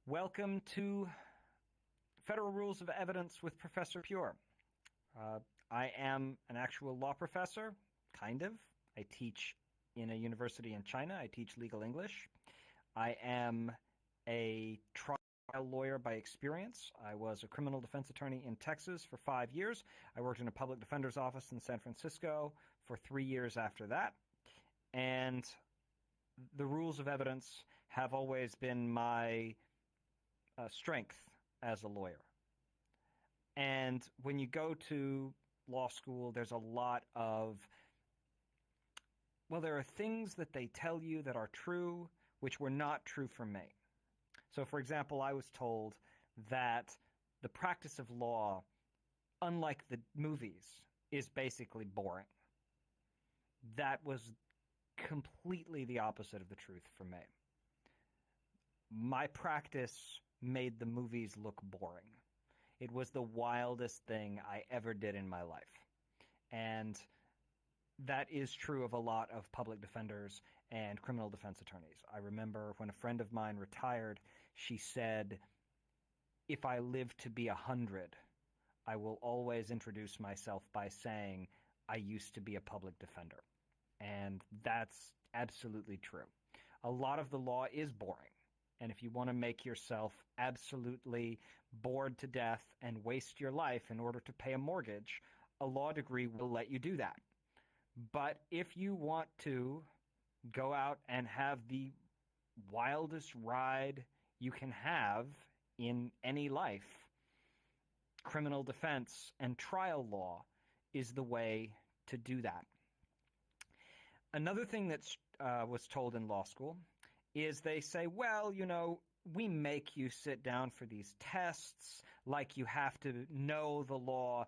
Welcome to Federal Rules of Evidence with Professor Pure. I am an actual law professor, kind of. I teach in a university in China. I teach legal English. I am a trial lawyer by experience. I was a criminal defense attorney in Texas for 5 years. I worked in a public defender's office in San Francisco for 3 years after that. And the rules of evidence have always been my strength as a lawyer. And when you go to law school, there's a lot of, there are things that they tell you that are true, which were not true for me. So, for example, I was told that the practice of law, unlike the movies, is basically boring. That was completely the opposite of the truth for me. My practice made the movies look boring. It was the wildest thing I ever did in my life. And that is true of a lot of public defenders and criminal defense attorneys. I remember when a friend of mine retired, she said, "If I live to be 100, I will always introduce myself by saying, I used to be a public defender." And that's absolutely true. A lot of the law is boring. And if you want to make yourself absolutely bored to death and waste your life in order to pay a mortgage, a law degree will let you do that. But if you want to go out and have the wildest ride you can have in any life, criminal defense and trial law is the way to do that. Another thing that was told in law school is they say, we make you sit down for these tests, like you have to know the law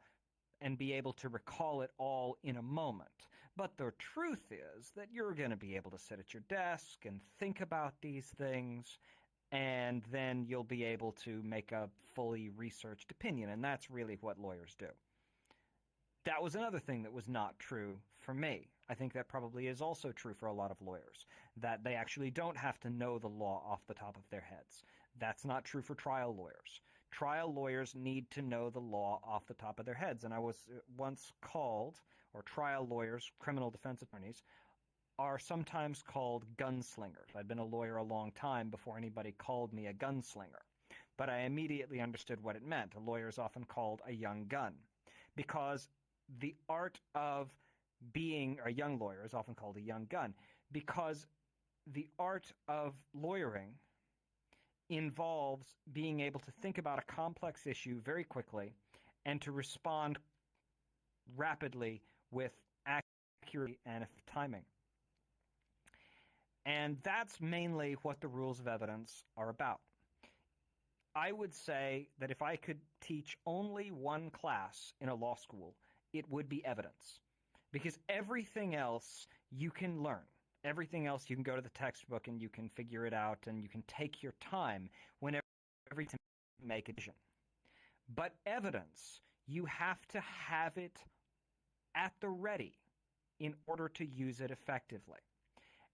and be able to recall it all in a moment. But the truth is that you're going to be able to sit at your desk and think about these things, and then you'll be able to make a fully researched opinion, and that's really what lawyers do. That was another thing that was not true for me. I think that probably is also true for a lot of lawyers, that they actually don't have to know the law off the top of their heads. That's not true for trial lawyers. Trial lawyers need to know the law off the top of their heads. And I was once called, or trial lawyers, criminal defense attorneys, are sometimes called gunslingers. I'd been a lawyer a long time before anybody called me a gunslinger. But I immediately understood what it meant. A lawyer is often called a young gun, because the art of being a young lawyer is often called a young gun, because the art of lawyering involves being able to think about a complex issue very quickly and to respond rapidly with accuracy and timing. And that's mainly what the rules of evidence are about. I would say that if I could teach only one class in a law school, it would be evidence. Because everything else you can learn. Everything else you can go to the textbook and you can figure it out and you can take your time whenever you make a decision. But evidence, you have to have it at the ready in order to use it effectively.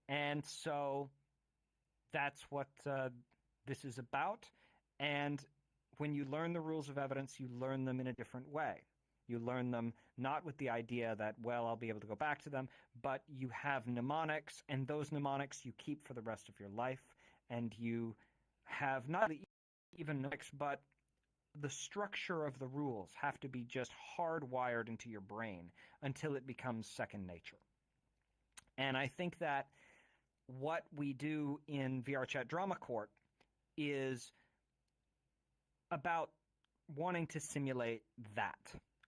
And so that's what this is about. And when you learn the rules of evidence, you learn them in a different way. You learn them not with the idea that, I'll be able to go back to them, but you have mnemonics, and those mnemonics you keep for the rest of your life, and you have not even mnemonics, but the structure of the rules have to be just hardwired into your brain until it becomes second nature. And I think that what we do in VRChat Drama Court is about wanting to simulate that.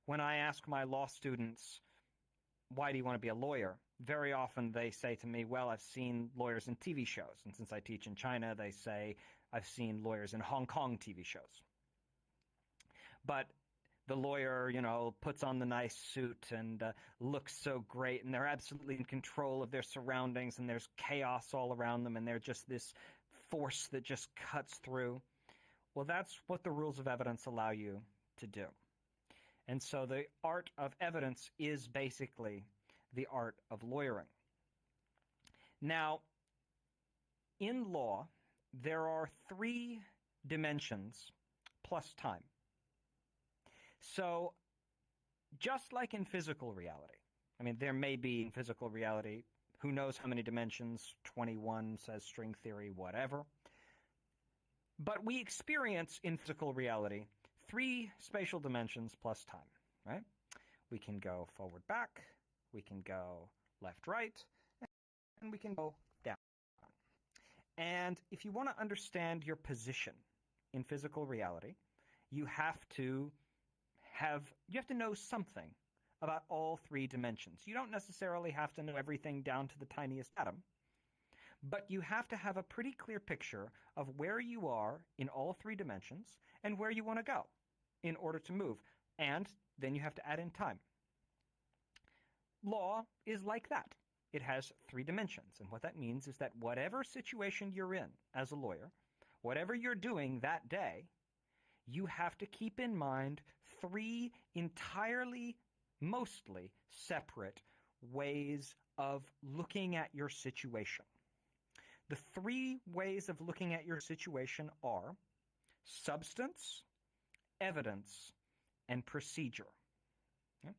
When I ask my law students, why do you want to be a lawyer? Very often they say to me, I've seen lawyers in TV shows. And since I teach in China, they say, I've seen lawyers in Hong Kong TV shows. But the lawyer, puts on the nice suit and looks so great, and they're absolutely in control of their surroundings, and there's chaos all around them, and they're just this force that just cuts through. Well, that's what the rules of evidence allow you to do. And so the art of evidence is basically the art of lawyering. Now, in law, there are three dimensions plus time. So just like in physical reality, I mean, there may be in physical reality, who knows how many dimensions, 21 says string theory, whatever. But we experience in physical reality 3 spatial dimensions plus time, right? We can go forward, back, we can go left, right, and we can go down. And if you want to understand your position in physical reality, you have to know something about all 3 dimensions. You don't necessarily have to know everything down to the tiniest atom, but you have to have a pretty clear picture of where you are in all 3 dimensions and where you want to go in order to move. And then you have to add in time. Law is like that. It has 3 dimensions. And what that means is that whatever situation you're in as a lawyer, whatever you're doing that day, you have to keep in mind 3 entirely, mostly separate ways of looking at your situation. The 3 ways of looking at your situation are substance, evidence, and procedure. Okay?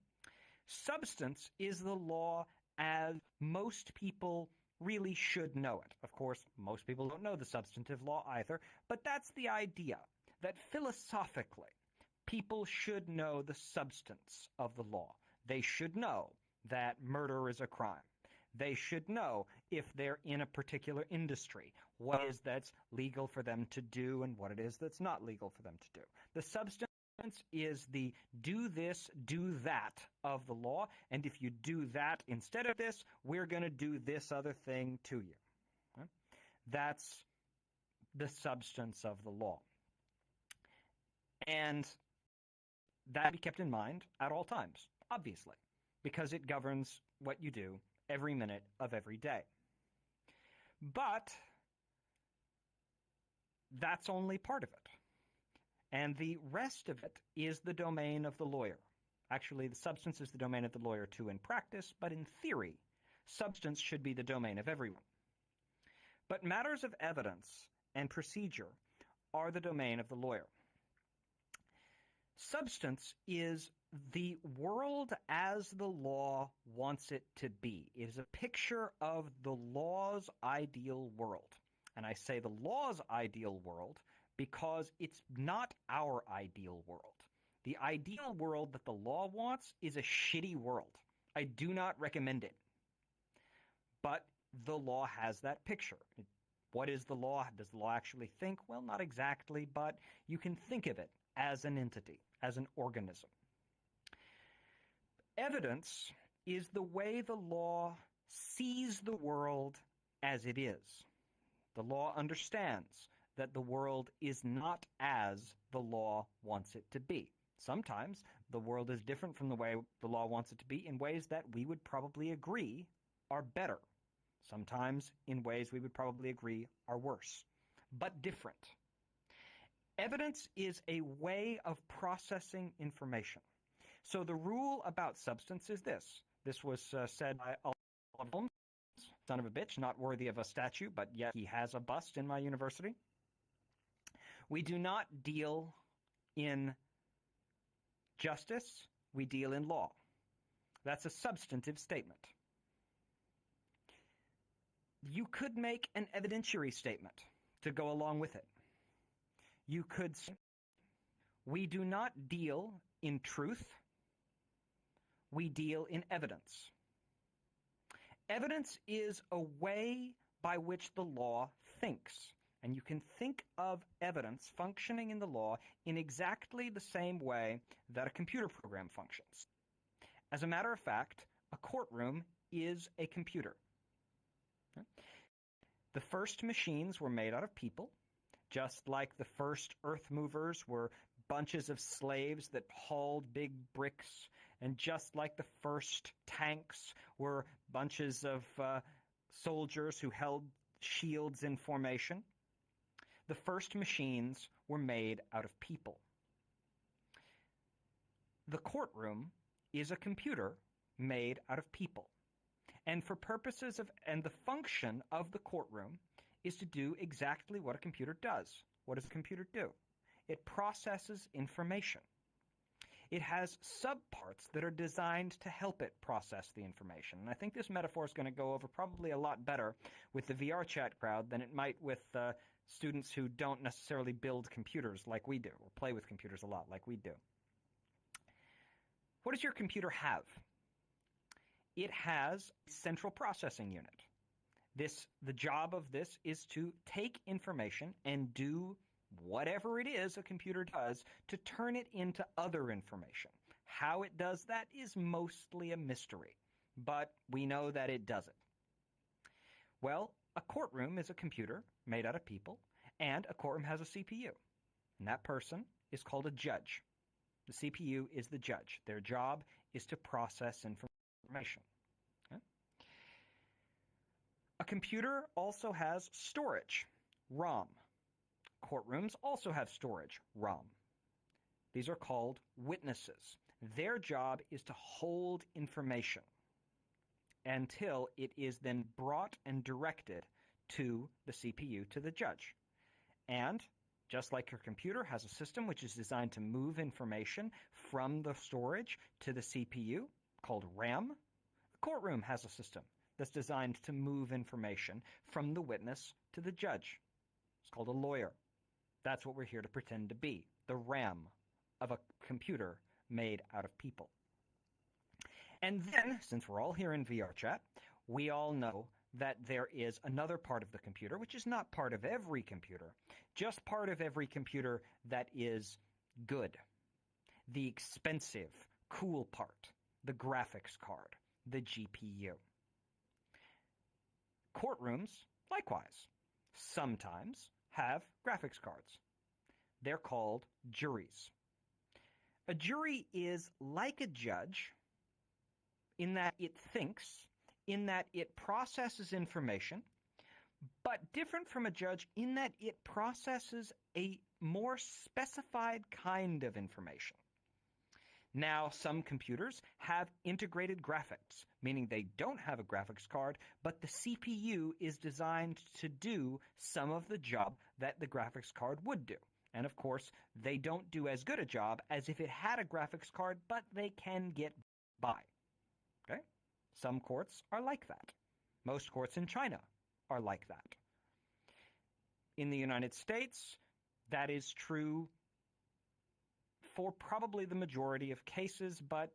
Substance is the law as most people really should know it. Of course, most people don't know the substantive law either, but that's the idea, that philosophically, people should know the substance of the law. They should know that murder is a crime. They should know, if they're in a particular industry, what it is that's legal for them to do and what it is that's not legal for them to do. The substance is the do this, do that of the law, and if you do that instead of this, we're going to do this other thing to you. Okay? That's the substance of the law. And that be kept in mind at all times, obviously, because it governs what you do every minute of every day. But that's only part of it. And the rest of it is the domain of the lawyer. Actually, the substance is the domain of the lawyer too in practice, but in theory, substance should be the domain of everyone. But matters of evidence and procedure are the domain of the lawyer. Substance is the world as the law wants it to be. It is a picture of the law's ideal world. And I say the law's ideal world because it's not our ideal world. The ideal world that the law wants is a shitty world. I do not recommend it. But the law has that picture. What is the law? Does the law actually think? Well, not exactly, but you can think of it as an entity, as an organism. Evidence is the way the law sees the world as it is. The law understands that the world is not as the law wants it to be. Sometimes the world is different from the way the law wants it to be in ways that we would probably agree are better. Sometimes in ways we would probably agree are worse, but different. Evidence is a way of processing information. So the rule about substance is this. This was said by Oliver Holmes, son of a bitch, not worthy of a statue, but yet he has a bust in my university. We do not deal in justice, we deal in law. That's a substantive statement. You could make an evidentiary statement to go along with it. You could say, we do not deal in truth, we deal in evidence. Evidence is a way by which the law thinks. And you can think of evidence functioning in the law in exactly the same way that a computer program functions. As a matter of fact, a courtroom is a computer. The first machines were made out of people, just like the first earth movers were bunches of slaves that hauled big bricks, and just like the first tanks were bunches of soldiers who held shields in formation. The first machines were made out of people. The courtroom is a computer made out of people. And for purposes of, and the function of the courtroom is to do exactly what a computer does. What does a computer do? It processes information. It has subparts that are designed to help it process the information. And I think this metaphor is going to go over probably a lot better with the VR chat crowd than it might with students who don't necessarily build computers like we do, or play with computers a lot like we do. What does your computer have? It has a central processing unit. The job of this is to take information and do whatever it is a computer does to turn it into other information. How it does that is mostly a mystery, but we know that it does it. Well, a courtroom is a computer made out of people, and a courtroom has a CPU. And that person is called a judge. The CPU is the judge. Their job is to process information. Okay? A computer also has storage, ROM. Courtrooms also have storage, ROM. These are called witnesses. Their job is to hold information until it is then brought and directed to the CPU, to the judge. And just like your computer has a system which is designed to move information from the storage to the CPU, called RAM, the courtroom has a system that's designed to move information from the witness to the judge. It's called a lawyer. That's what we're here to pretend to be, the RAM of a computer made out of people. And then, since we're all here in VR chat, we all know that there is another part of the computer, which is not part of every computer, just part of every computer that is good. The expensive, cool part, the graphics card, the GPU. Courtrooms, likewise, sometimes have graphics cards. They're called juries. A jury is like a judge in that it thinks, in that it processes information, but different from a judge in that it processes a more specified kind of information. Now, some computers have integrated graphics, meaning they don't have a graphics card, but the CPU is designed to do some of the job that the graphics card would do. And of course, they don't do as good a job as if it had a graphics card, but they can get by. Okay? Some courts are like that. Most courts in China are like that. In the United States, that is true for probably the majority of cases, but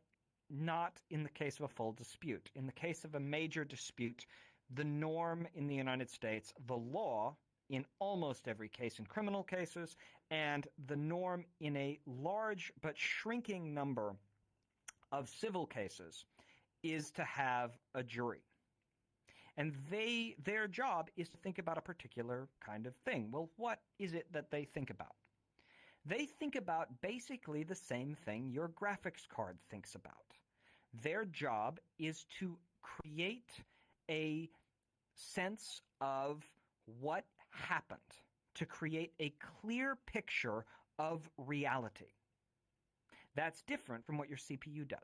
not in the case of a full dispute. In the case of a major dispute, the norm in the United States, the law in almost every case in criminal cases, and the norm in a large but shrinking number of civil cases is to have a jury. And their job is to think about a particular kind of thing. Well, what is it that they think about? They think about basically the same thing your graphics card thinks about. Their job is to create a sense of what happened, to create a clear picture of reality. That's different from what your CPU does.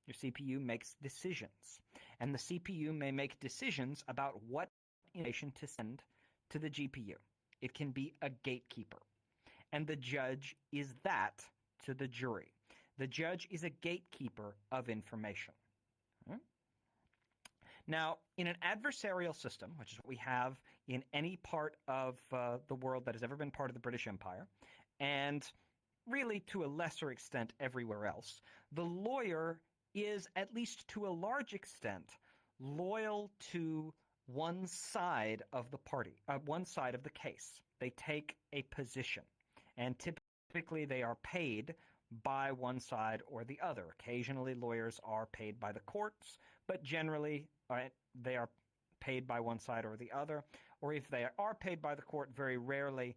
Your CPU makes decisions, and the CPU may make decisions about what information to send to the GPU. It can be a gatekeeper. And the judge is that to the jury. The judge is a gatekeeper of information. Now, in an adversarial system, which is what we have in any part of the world that has ever been part of the British Empire, and really to a lesser extent everywhere else, the lawyer is, at least to a large extent, loyal to one side of the party, one side of the case. They take a position. And typically they are paid by one side or the other. Occasionally lawyers are paid by the courts, but generally they are paid by one side or the other. Or if they are paid by the court, very rarely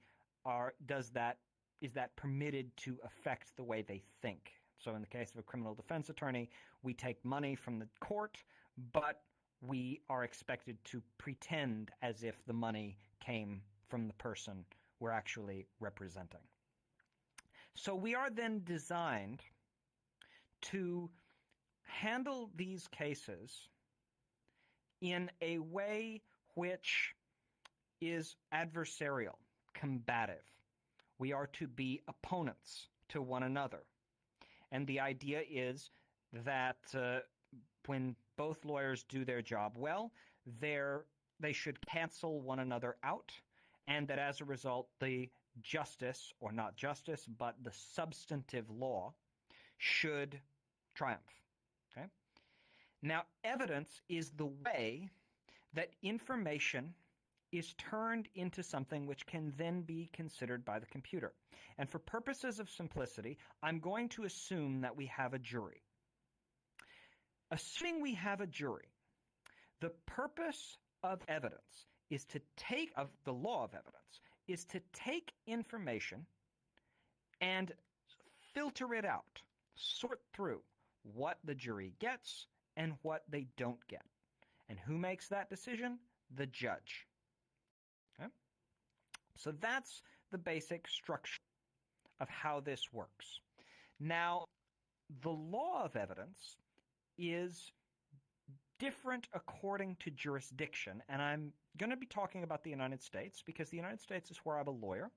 is that permitted to affect the way they think. So in the case of a criminal defense attorney, we take money from the court, but we are expected to pretend as if the money came from the person we're actually representing. So we are then designed to handle these cases in a way which is adversarial, combative. We are to be opponents to one another. And the idea is that when both lawyers do their job well, they should cancel one another out, and that as a result, the justice, or not justice, but the substantive law should triumph. Okay? Now, evidence is the way that information is turned into something which can then be considered by the computer. And for purposes of simplicity, I'm going to assume that we have a jury. Assuming we have a jury, the purpose of evidence is to take, of the law of evidence, is to take information and filter it out, sort through what the jury gets and what they don't get. And who makes that decision? The judge. Okay? So that's the basic structure of how this works. Now, the law of evidence is different according to jurisdiction, and I'm going to be talking about the United States because the United States is where I'm a lawyer.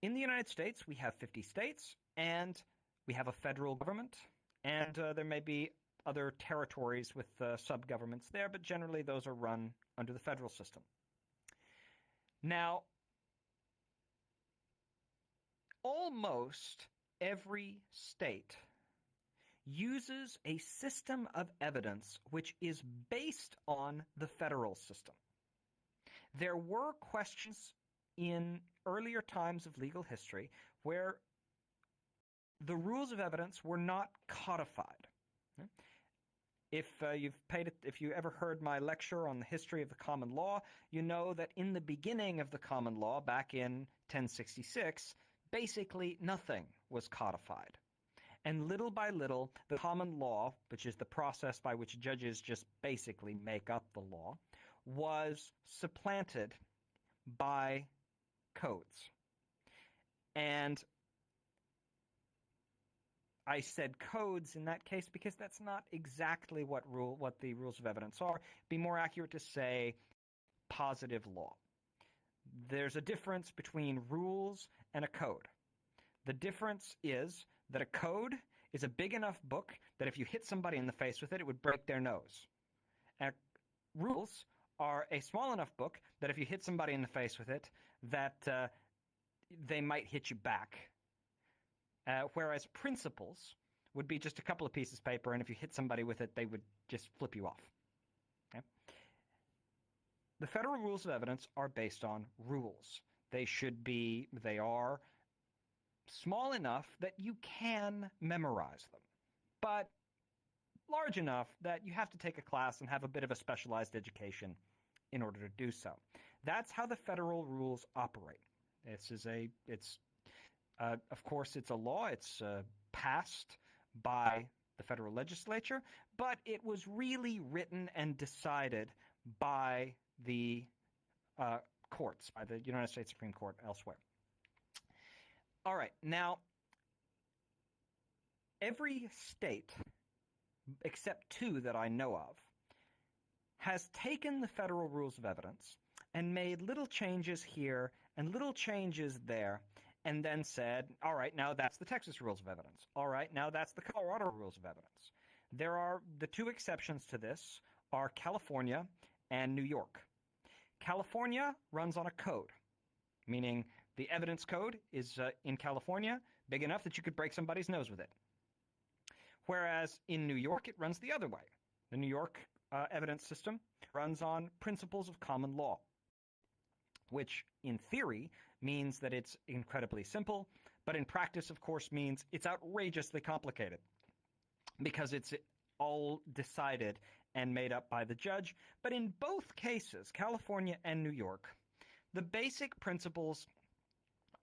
In the United States, we have 50 states, and we have a federal government, and there may be other territories with sub-governments there, but generally those are run under the federal system. Now, almost every state uses a system of evidence which is based on the federal system. There were questions in earlier times of legal history where the rules of evidence were not codified. If you ever heard my lecture on the history of the common law, you know that in the beginning of the common law, back in 1066, basically nothing was codified. And little by little, the common law, which is the process by which judges just basically make up the law, was supplanted by codes. And I said codes in that case because that's not exactly what the rules of evidence are. It'd be more accurate to say positive law. There's a difference between rules and a code. The difference is that a code is a big enough book that if you hit somebody in the face with it, it would break their nose. And rules are a small enough book that if you hit somebody in the face with it, that they might hit you back. Whereas principles would be just a couple of pieces of paper, and if you hit somebody with it, they would just flip you off. Okay? The federal rules of evidence are based on rules. They are small enough that you can memorize them, but large enough that you have to take a class and have a bit of a specialized education in order to do so. That's how the federal rules operate. Of course, it's a law. It's passed by the federal legislature, but it was really written and decided by the courts, by the United States Supreme Court elsewhere. All right. Now, every state, except two that I know of, has taken the federal rules of evidence and made little changes here and little changes there, and then said, all right, now that's the Texas rules of evidence. All right, now that's the Colorado rules of evidence. The two exceptions to this are California and New York. California runs on a code, meaning the evidence code is in California big enough that you could break somebody's nose with it. Whereas in New York, it runs the other way. The New York evidence system runs on principles of common law, which in theory means that it's incredibly simple, but in practice, of course, means it's outrageously complicated because it's all decided and made up by the judge. But in both cases, California and New York, the basic principles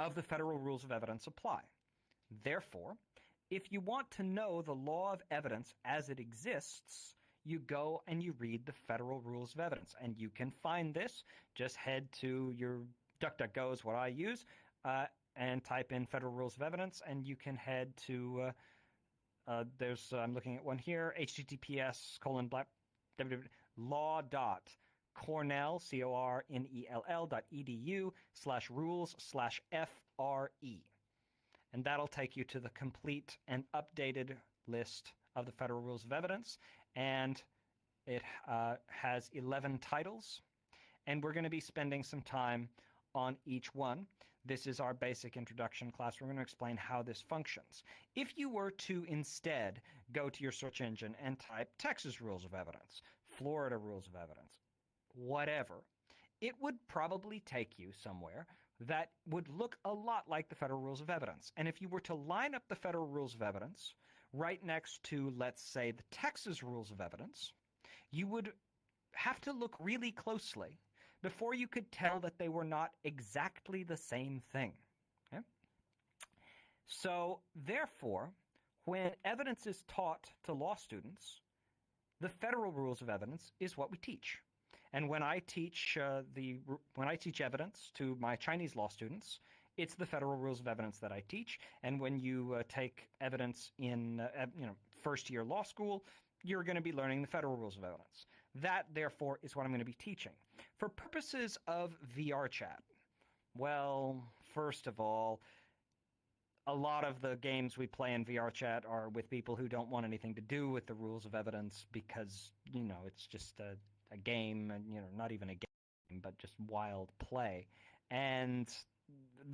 of the federal rules of evidence apply. Therefore, if you want to know the law of evidence as it exists, you go and you read the federal rules of evidence. And you can find this. Just head to your DuckDuckGo is what I use, and type in federal rules of evidence, and you can head to I'm looking at one here, https://law.congress.gov Cornell, cornell.edu/rules/FRE. And that'll take you to the complete and updated list of the Federal Rules of Evidence. And it has 11 titles. And we're going to be spending some time on each one. This is our basic introduction class. We're going to explain how this functions. If you were to instead go to your search engine and type Texas Rules of Evidence, Florida Rules of Evidence, whatever, it would probably take you somewhere that would look a lot like the Federal Rules of Evidence. And if you were to line up the Federal Rules of Evidence right next to, let's say, the Texas Rules of Evidence, you would have to look really closely before you could tell that they were not exactly the same thing. Okay? So, therefore, when evidence is taught to law students, the Federal Rules of Evidence is what we teach. And when I teach evidence to my Chinese law students, it's the Federal Rules of Evidence that I teach. And when you take evidence in first-year law school, you're going to be learning the Federal Rules of Evidence. That, therefore, is what I'm going to be teaching. For purposes of VR chat, well, first of all, a lot of the games we play in VR chat are with people who don't want anything to do with the rules of evidence because, it's just a game, and, not even a game, but just wild play. And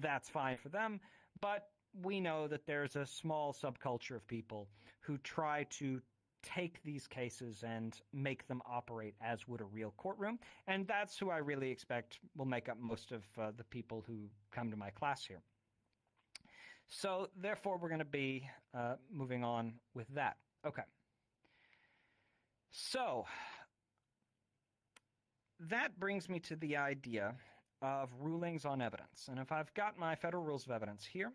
that's fine for them, but we know that there's a small subculture of people who try to take these cases and make them operate as would a real courtroom, and that's who I really expect will make up most of the people who come to my class here. So, therefore, we're going to be moving on with that. Okay. So, that brings me to the idea of rulings on evidence. And if I've got my Federal Rules of Evidence here,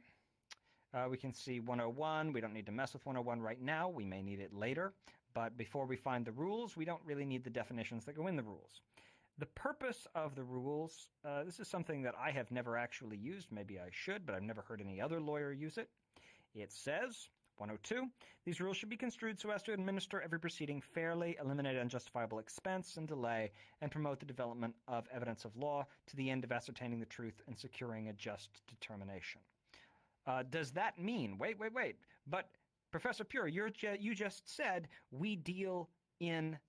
we can see 101. We don't need to mess with 101 right now. We may need it later. But before we find the rules, we don't really need the definitions that go in the rules. The purpose of the rules, this is something that I have never actually used. Maybe I should, but I've never heard any other lawyer use it. It says, 102, these rules should be construed so as to administer every proceeding fairly, eliminate unjustifiable expense and delay, and promote the development of evidence of law to the end of ascertaining the truth and securing a just determination. Does that mean, wait, but Professor Pure, you just said we deal in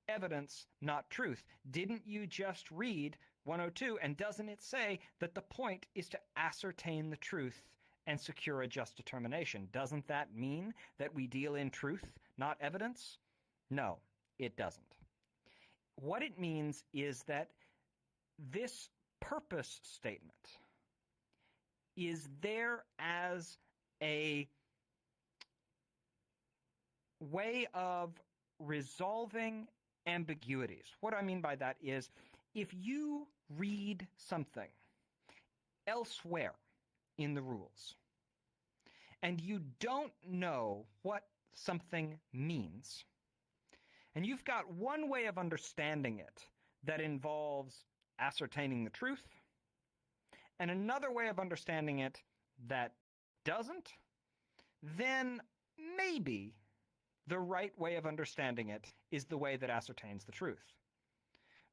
evidence, not truth. Didn't you just read 102, and doesn't it say that the point is to ascertain the truth and secure a just determination? Doesn't that mean that we deal in truth, not evidence? No, it doesn't. What it means is that this purpose statement is there as a way of resolving ambiguities. What I mean by that is, if you read something elsewhere in the rules and you don't know what something means, and you've got one way of understanding it that involves ascertaining the truth, and another way of understanding it that doesn't, then maybe the right way of understanding it is the way that ascertains the truth.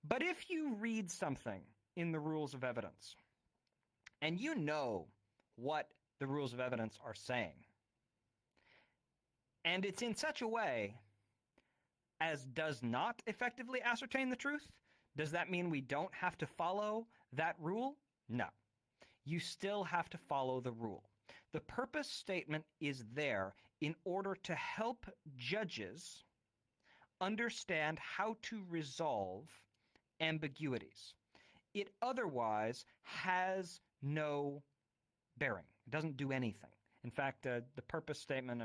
But if you read something in the rules of evidence, and you know what the rules of evidence are saying, and it's in such a way as does not effectively ascertain the truth, does that mean we don't have to follow that rule? No. You still have to follow the rule. The purpose statement is there in order to help judges understand how to resolve ambiguities. It otherwise has no bearing. It doesn't do anything. In fact, the purpose statement,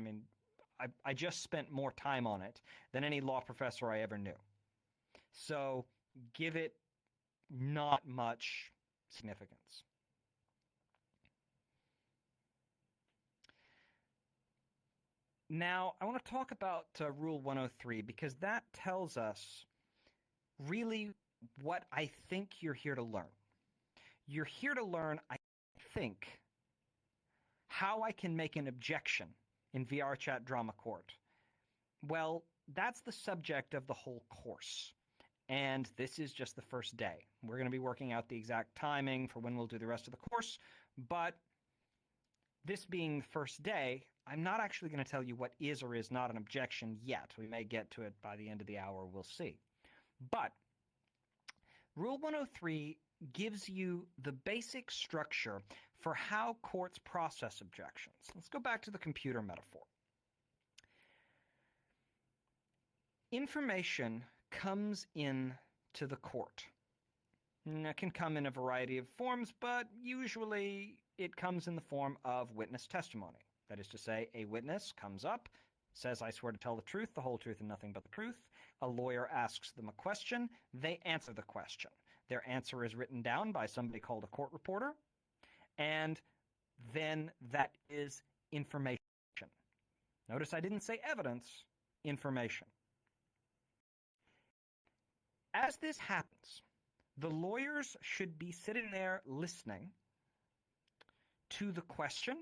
I just spent more time on it than any law professor I ever knew. So give it not much significance. Now, I want to talk about Rule 103 because that tells us really what I think you're here to learn. You're here to learn, I think, how I can make an objection in VR Chat Drama Court. Well, that's the subject of the whole course. and this is just the first day. We're going to be working out the exact timing for when we'll do the rest of the course, but this being the first day, I'm not actually going to tell you what is or is not an objection yet. We may get to it by the end of the hour, we'll see. But Rule 103 gives you the basic structure for how courts process objections. Let's go back to the computer metaphor. Information comes in to the court. And it can come in a variety of forms, but usually it comes in the form of witness testimony. That is to say, a witness comes up, says, "I swear to tell the truth, the whole truth, and nothing but the truth." A lawyer asks them a question. They answer the question. Their answer is written down by somebody called a court reporter, and then that is information. Notice I didn't say evidence, information. As this happens, the lawyers should be sitting there listening to the question,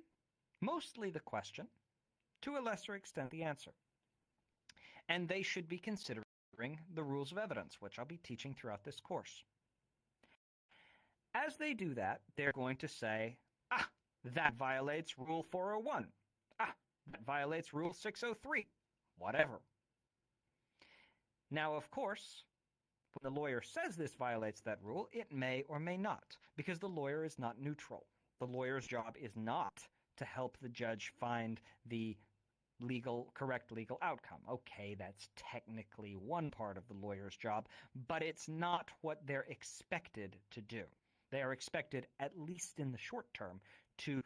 mostly the question, to a lesser extent the answer. And they should be considering the rules of evidence, which I'll be teaching throughout this course. As they do that, they're going to say, that violates Rule 401. That violates Rule 603. Whatever. Now, of course, when the lawyer says this violates that rule, it may or may not, because the lawyer is not neutral. The lawyer's job is not to help the judge find the correct legal outcome. Okay, that's technically one part of the lawyer's job, but it's not what they're expected to do. They are expected, at least in the short term, to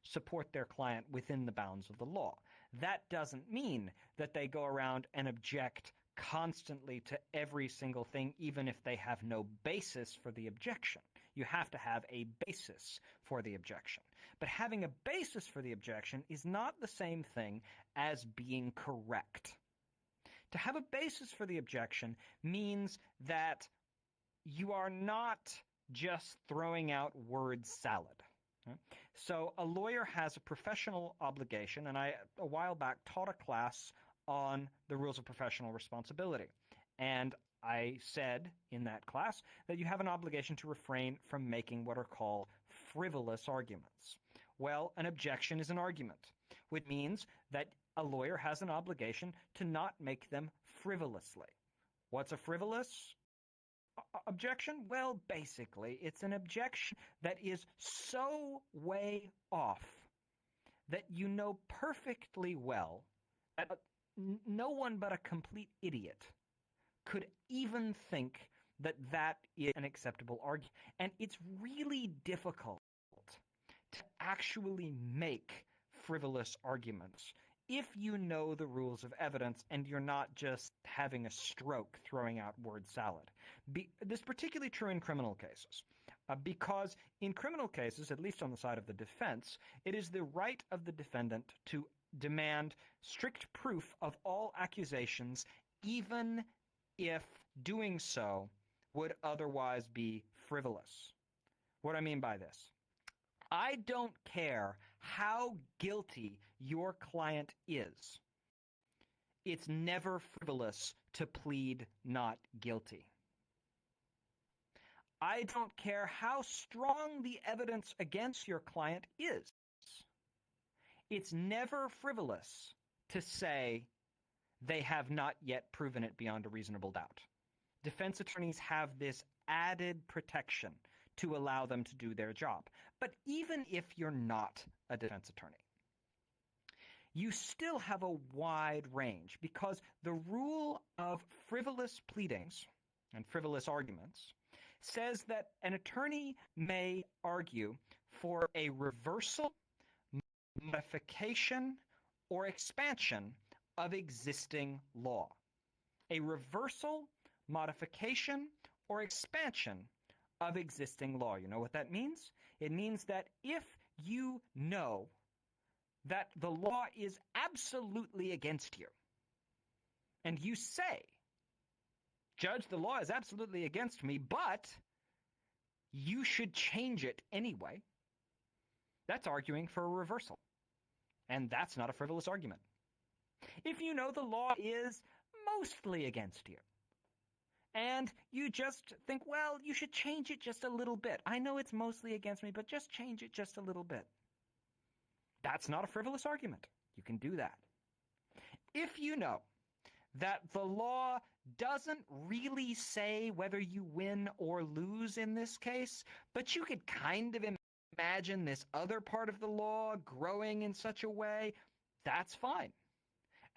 support their client within the bounds of the law. That doesn't mean that they go around and object constantly to every single thing, even if they have no basis for the objection. You have to have a basis for the objection. But having a basis for the objection is not the same thing as being correct. To have a basis for the objection means that you are not just throwing out word salad. So a lawyer has a professional obligation, and I, a while back, taught a class on the rules of professional responsibility. And I said in that class that you have an obligation to refrain from making what are called frivolous arguments. Well, an objection is an argument, which means that a lawyer has an obligation to not make them frivolously. What's a frivolous objection? Well, basically, it's an objection that is so way off that you know perfectly well that no one but a complete idiot could even think that that is an acceptable argument. And it's really difficult to actually make frivolous arguments if you know the rules of evidence and you're not just having a stroke throwing out word salad. This is particularly true in criminal cases. Because in criminal cases, at least on the side of the defense, it is the right of the defendant to demand strict proof of all accusations, even if doing so would otherwise be frivolous. What do I mean by this? I don't care how guilty your client is. It's never frivolous to plead not guilty. I don't care how strong the evidence against your client is. It's never frivolous to say they have not yet proven it beyond a reasonable doubt. Defense attorneys have this added protection to allow them to do their job. But even if you're not a defense attorney, you still have a wide range, because the rule of frivolous pleadings and frivolous arguments says that an attorney may argue for a reversal, modification, or expansion of existing law. A reversal, modification, or expansion of existing law. You know what that means? It means that if you know that the law is absolutely against you, and you say, "Judge, the law is absolutely against me, but you should change it anyway," that's arguing for a reversal. And that's not a frivolous argument. If you know the law is mostly against you, And you just think, well, you should change it just a little bit. I know it's mostly against me, but just change it just a little bit. That's not a frivolous argument. You can do that. If you know that the law doesn't really say whether you win or lose in this case, but you could kind of imagine this other part of the law growing in such a way, that's fine.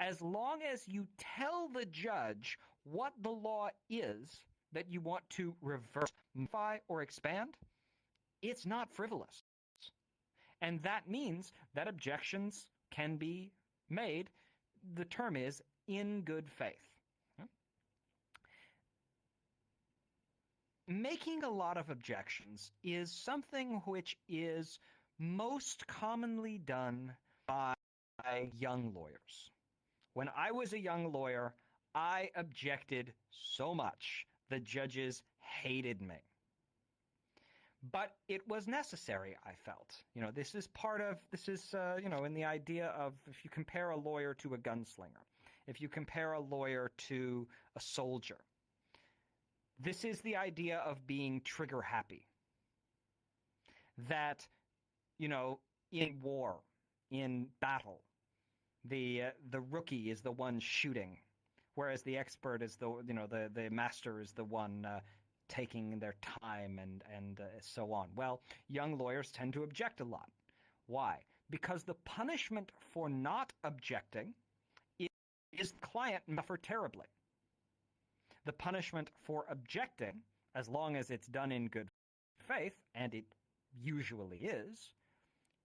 As long as you tell the judge what the law is that you want to reverse, modify, or expand, it's not frivolous. And that means that objections can be made. The term is in good faith. Making a lot of objections is something which is most commonly done by young lawyers. When I was a young lawyer, I objected so much the judges hated me. But it was necessary, I felt. This is in the idea of if you compare a lawyer to a gunslinger, if you compare a lawyer to a soldier, this is the idea of being trigger happy. That, in war, in battle, the rookie is the one shooting, whereas the expert is the master is the one taking their time and so on. Well, young lawyers tend to object a lot. Why? Because the punishment for not objecting is the client suffer terribly. The punishment for objecting, as long as it's done in good faith, and it usually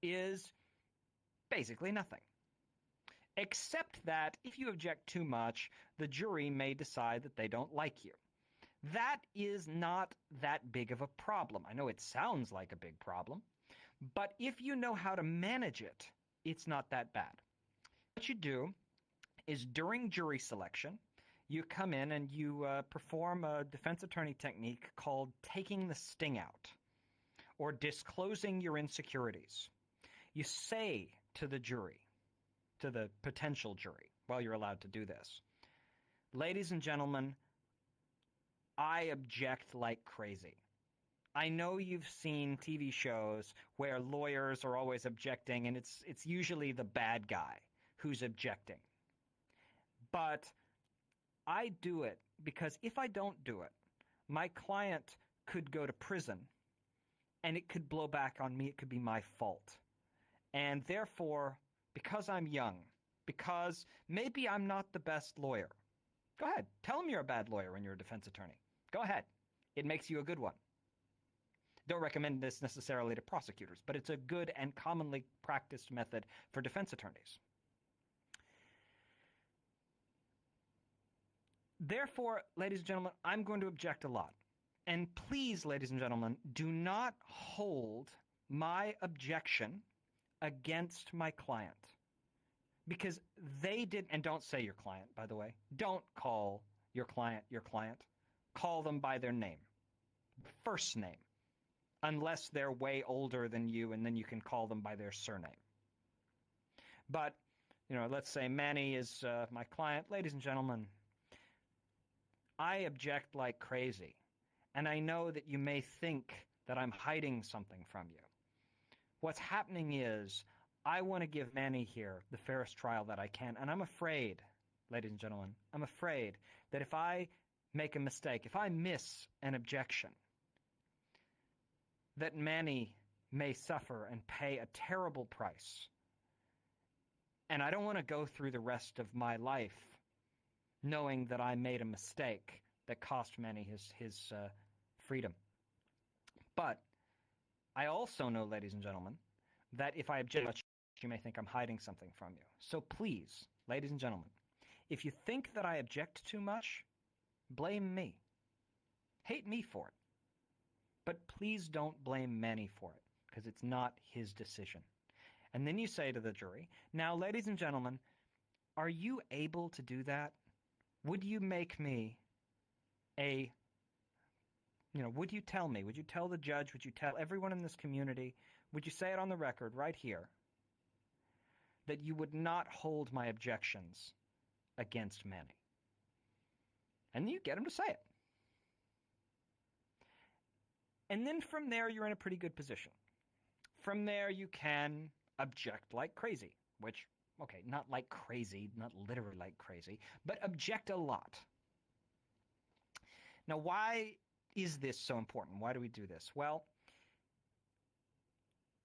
is basically nothing. Except that if you object too much, the jury may decide that they don't like you. That is not that big of a problem. I know it sounds like a big problem, but if you know how to manage it, it's not that bad. What you do is during jury selection, you come in and you perform a defense attorney technique called taking the sting out or disclosing your insecurities. You say to the jury, to the potential jury, while you're allowed to do this, ladies and gentlemen, I object like crazy. I know you've seen TV shows where lawyers are always objecting, and it's usually the bad guy who's objecting. But I do it because if I don't do it, my client could go to prison, and it could blow back on me. It could be my fault. And therefore, because I'm young, because maybe I'm not the best lawyer, go ahead. Tell them you're a bad lawyer when you're a defense attorney. Go ahead. It makes you a good one. Don't recommend this necessarily to prosecutors, but it's a good and commonly practiced method for defense attorneys. Therefore, ladies and gentlemen, I'm going to object a lot. And please, ladies and gentlemen, do not hold my objection against my client. Because they did, and don't say your client, by the way. Don't call your client your client. Call them by their name. First name. Unless they're way older than you, and then you can call them by their surname. But, let's say Manny is my client. Ladies and gentlemen, I object like crazy. And I know that you may think that I'm hiding something from you. What's happening is I want to give Manny here the fairest trial that I can. And I'm afraid, ladies and gentlemen, I'm afraid that if I make a mistake, if I miss an objection, that Manny may suffer and pay a terrible price. And I don't want to go through the rest of my life knowing that I made a mistake that cost Manny his freedom. But I also know, ladies and gentlemen, that if I object, you may think I'm hiding something from you. So please, ladies and gentlemen, if you think that I object too much, blame me. Hate me for it. But please don't blame Manny for it, because it's not his decision. And then you say to the jury, now, ladies and gentlemen, are you able to do that? Would you make me would you tell me, would you tell the judge, would you tell everyone in this community, would you say it on the record right here, that you would not hold my objections against Manny? And you get him to say it. And then from there, you're in a pretty good position. From there, you can object like crazy, which, okay, not like crazy, not literally like crazy, but object a lot. Now, why is this so important? Why do we do this? Well,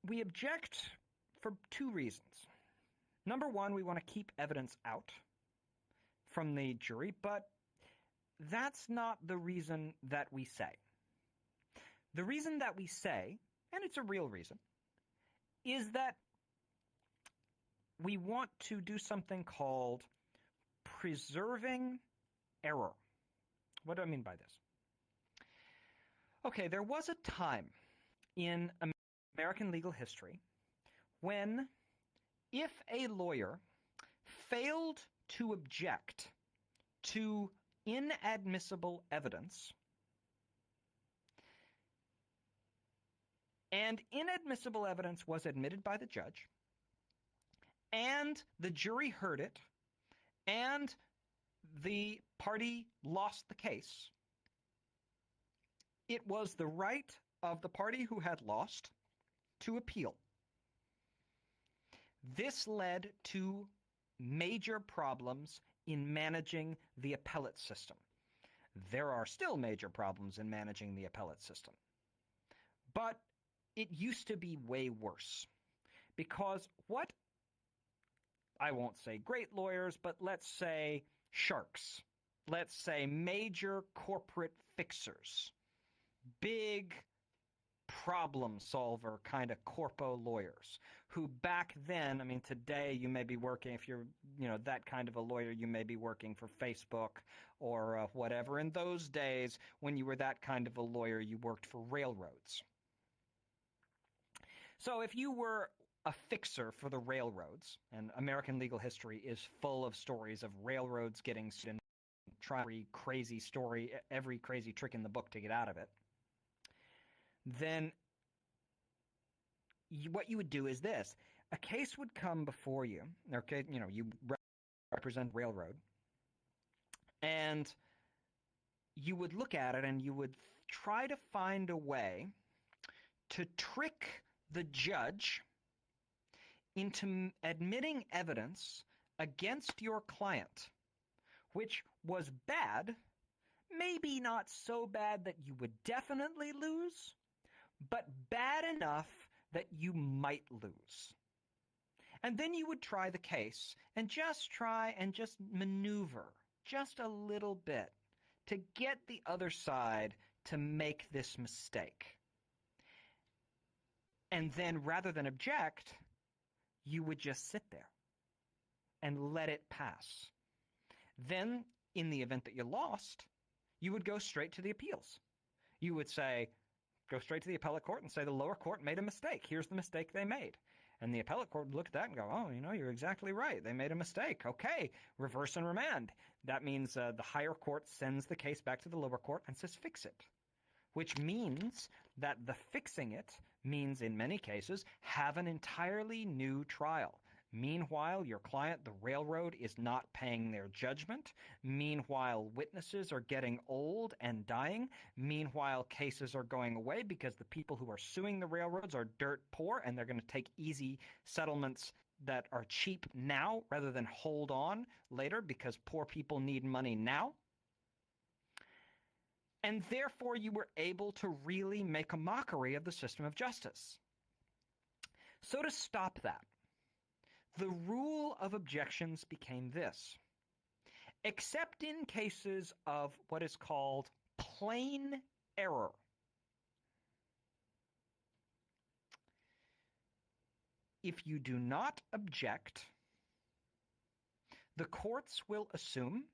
we object for two reasons. Number one, we want to keep evidence out from the jury, but that's not the reason that we say. The reason that we say, and it's a real reason, is that we want to do something called preserving error. What do I mean by this? Okay, there was a time in American legal history when, if a lawyer failed to object to inadmissible evidence, and inadmissible evidence was admitted by the judge, and the jury heard it, and the party lost the case, it was the right of the party who had lost to appeal. This led to major problems in managing the appellate system. There are still major problems in managing the appellate system. But it used to be way worse. Because what, I won't say great lawyers, but let's say sharks. Let's say major corporate fixers. Big problem solver kind of corpo lawyers who back then, I mean, today you may be working, if you're, that kind of a lawyer, you may be working for Facebook or whatever. In those days, when you were that kind of a lawyer, you worked for railroads. So if you were a fixer for the railroads, and American legal history is full of stories of railroads getting sued and trying every crazy story, every crazy trick in the book to get out of it, then what you would do is this. A case would come before you, okay, you represent railroad, and you would look at it and you would try to find a way to trick the judge into admitting evidence against your client, which was bad, maybe not so bad that you would definitely lose, but bad enough that you might lose. And then you would try the case and just maneuver just a little bit to get the other side to make this mistake. And then rather than object, you would just sit there and let it pass. Then, in the event that you lost, you would go straight to the appeals. You would go straight to the appellate court and say the lower court made a mistake. Here's the mistake they made. And the appellate court would look at that and go, oh, you're exactly right. They made a mistake. Okay, reverse and remand. That means the higher court sends the case back to the lower court and says fix it, which means that the fixing it means in many cases have an entirely new trial. Meanwhile, your client, the railroad, is not paying their judgment. Meanwhile, witnesses are getting old and dying. Meanwhile, cases are going away because the people who are suing the railroads are dirt poor and they're going to take easy settlements that are cheap now rather than hold on later because poor people need money now. And therefore, you were able to really make a mockery of the system of justice. So to stop that, the rule of objections became this. Except in cases of what is called plain error. If you do not object, the courts will assume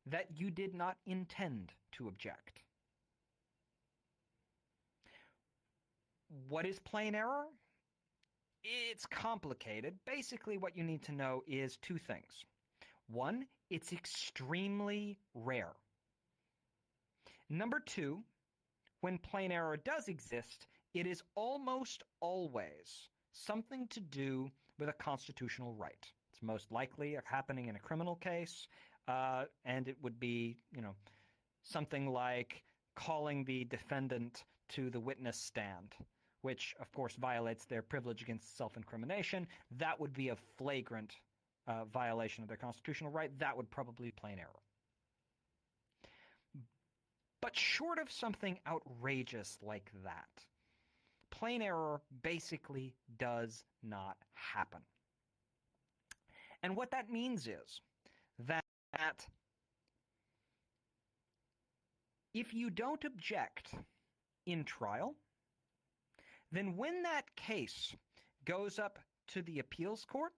that you did not intend to object. What is plain error? It's complicated. Basically, what you need to know is two things. One, it's extremely rare. Number two, when plain error does exist, it is almost always something to do with a constitutional right. It's most likely happening in a criminal case, and it would be, something like calling the defendant to the witness stand, which, of course, violates their privilege against self-incrimination. That would be a flagrant violation of their constitutional right. That would probably be plain error. But short of something outrageous like that, plain error basically does not happen. And what that means is that if you don't object in trial, then when that case goes up to the appeals court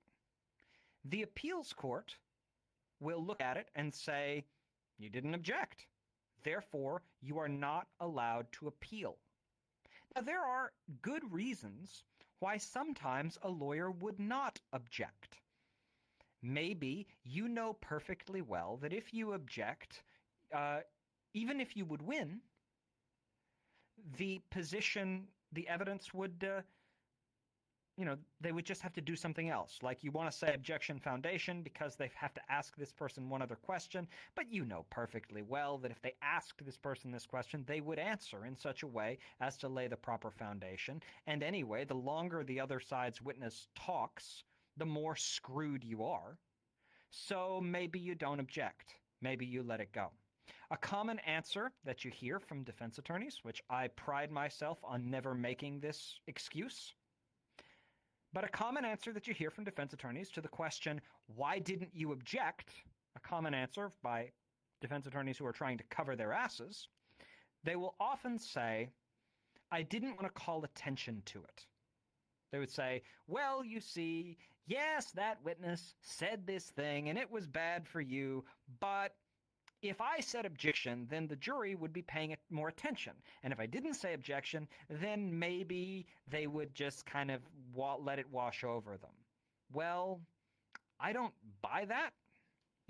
will look at it and say, you didn't object. Therefore, you are not allowed to appeal. Now, there are good reasons why sometimes a lawyer would not object. Maybe you know perfectly well that if you object, even if you would win, the evidence would, they would just have to do something else. Like you want to say objection foundation because they have to ask this person one other question, but you know perfectly well that if they asked this person this question, they would answer in such a way as to lay the proper foundation. And anyway, the longer the other side's witness talks, the more screwed you are. So maybe you don't object. Maybe you let it go. A common answer that you hear from defense attorneys, which I pride myself on never making this excuse, but a common answer that you hear from defense attorneys to the question, why didn't you object? A common answer by defense attorneys who are trying to cover their asses, they will often say, I didn't want to call attention to it. They would say, well, you see, yes, that witness said this thing and it was bad for you, but if I said objection, then the jury would be paying more attention. And if I didn't say objection, then maybe they would just kind of let it wash over them. Well, I don't buy that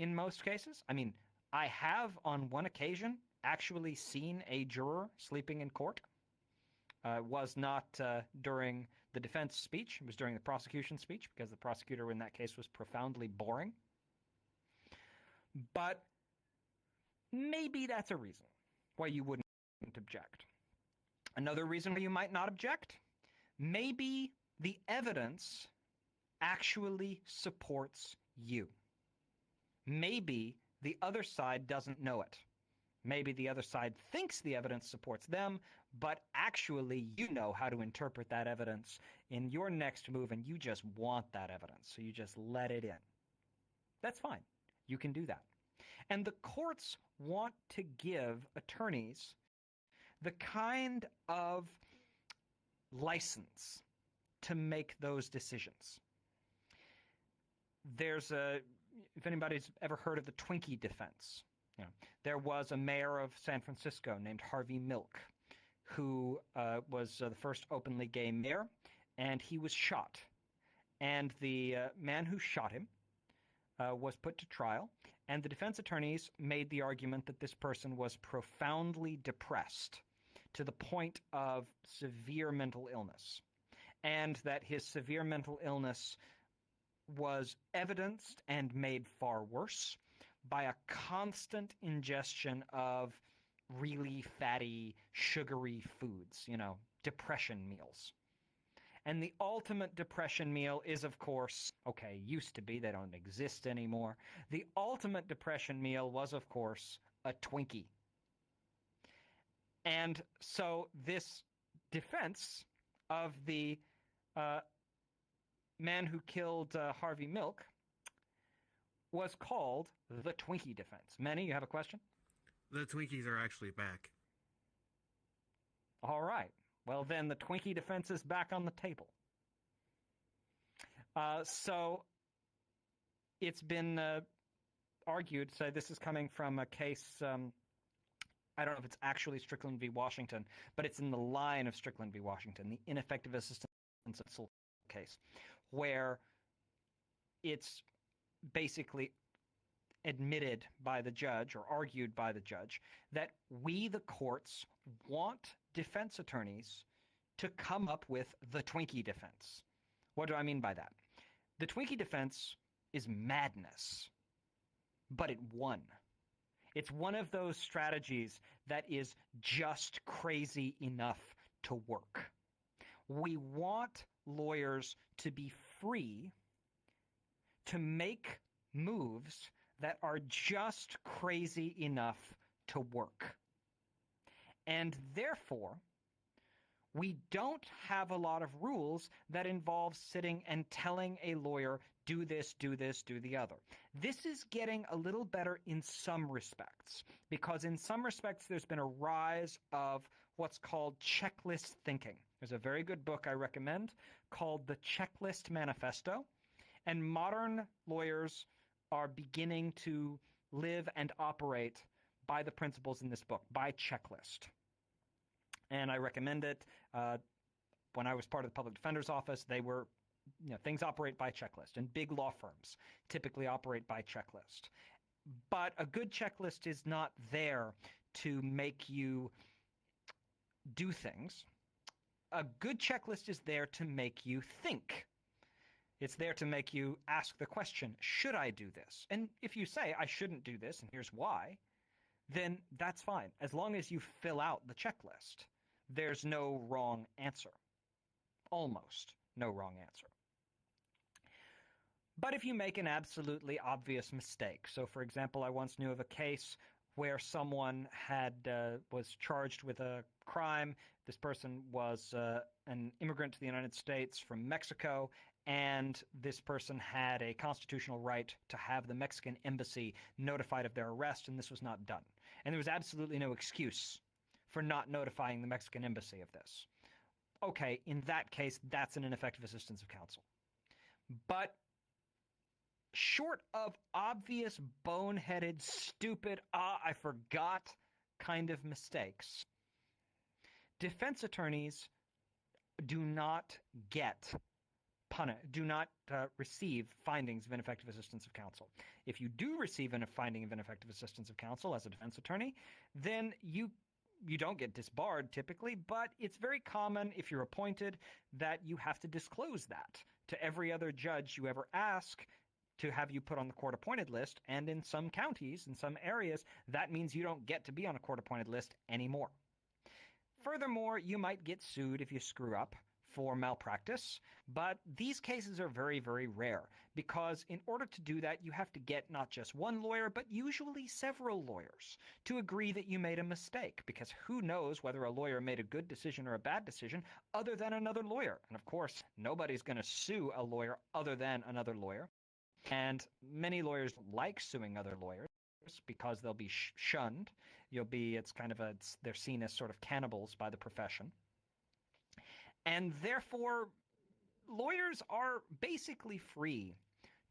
in most cases. I mean, I have on one occasion actually seen a juror sleeping in court. It was not during the defense speech. It was during the prosecution speech because the prosecutor in that case was profoundly boring. But maybe that's a reason why you wouldn't object. Another reason why you might not object, maybe the evidence actually supports you. Maybe the other side doesn't know it. Maybe the other side thinks the evidence supports them, but actually you know how to interpret that evidence in your next move and you just want that evidence, so you just let it in. That's fine. You can do that. And the courts want to give attorneys the kind of license to make those decisions. If anybody's ever heard of the Twinkie defense, there was a mayor of San Francisco named Harvey Milk who was the first openly gay mayor, and he was shot. And the man who shot him was put to trial, and the defense attorneys made the argument that this person was profoundly depressed to the point of severe mental illness, and that his severe mental illness was evidenced and made far worse by a constant ingestion of really fatty, sugary foods, depression meals. And the ultimate depression meal is, of course, used to be, they don't exist anymore. The ultimate depression meal was, of course, a Twinkie. And so this defense of the man who killed Harvey Milk was called the Twinkie defense. Manny, you have a question? The Twinkies are actually back. All right. Well, then the Twinkie defense is back on the table. So it's been argued, so this is coming from a case, I don't know if it's actually Strickland v. Washington, but it's in the line of Strickland v. Washington, the ineffective assistance case, where it's basically admitted by the judge or argued by the judge that we, the courts, want defense attorneys to come up with the Twinkie defense. What do I mean by that? The Twinkie defense is madness, but it won. It's one of those strategies that is just crazy enough to work. We want lawyers to be free to make moves that are just crazy enough to work. And therefore, we don't have a lot of rules that involve sitting and telling a lawyer, do this, do this, do the other. This is getting a little better in some respects, because in some respects there's been a rise of what's called checklist thinking. There's a very good book I recommend called The Checklist Manifesto, and modern lawyers are beginning to live and operate by the principles in this book, by checklist. And I recommend it. When I was part of the public defender's office, they were, things operate by checklist, and big law firms typically operate by checklist. But a good checklist is not there to make you do things. A good checklist is there to make you think. It's there to make you ask the question, should I do this? And if you say, I shouldn't do this, and here's why, then that's fine. As long as you fill out the checklist, there's no wrong answer. Almost no wrong answer. But if you make an absolutely obvious mistake, so for example, I once knew of a case where someone was charged with a crime. This person was an immigrant to the United States from Mexico, and this person had a constitutional right to have the Mexican embassy notified of their arrest, and this was not done. And there was absolutely no excuse for not notifying the Mexican embassy of this. Okay, in that case, that's an ineffective assistance of counsel. But short of obvious, boneheaded, stupid, I forgot kind of mistakes, defense attorneys do not receive findings of ineffective assistance of counsel. If you do receive a finding of ineffective assistance of counsel as a defense attorney, then you don't get disbarred typically, but it's very common if you're appointed that you have to disclose that to every other judge you ever ask to have you put on the court-appointed list, and in some counties, in some areas, that means you don't get to be on a court-appointed list anymore. Furthermore, you might get sued if you screw up for malpractice, but these cases are very, very rare, because in order to do that, you have to get not just one lawyer, but usually several lawyers to agree that you made a mistake, because who knows whether a lawyer made a good decision or a bad decision other than another lawyer. And of course, nobody's going to sue a lawyer other than another lawyer. And many lawyers like suing other lawyers because they'll be shunned. They're seen as sort of cannibals by the profession. And therefore, lawyers are basically free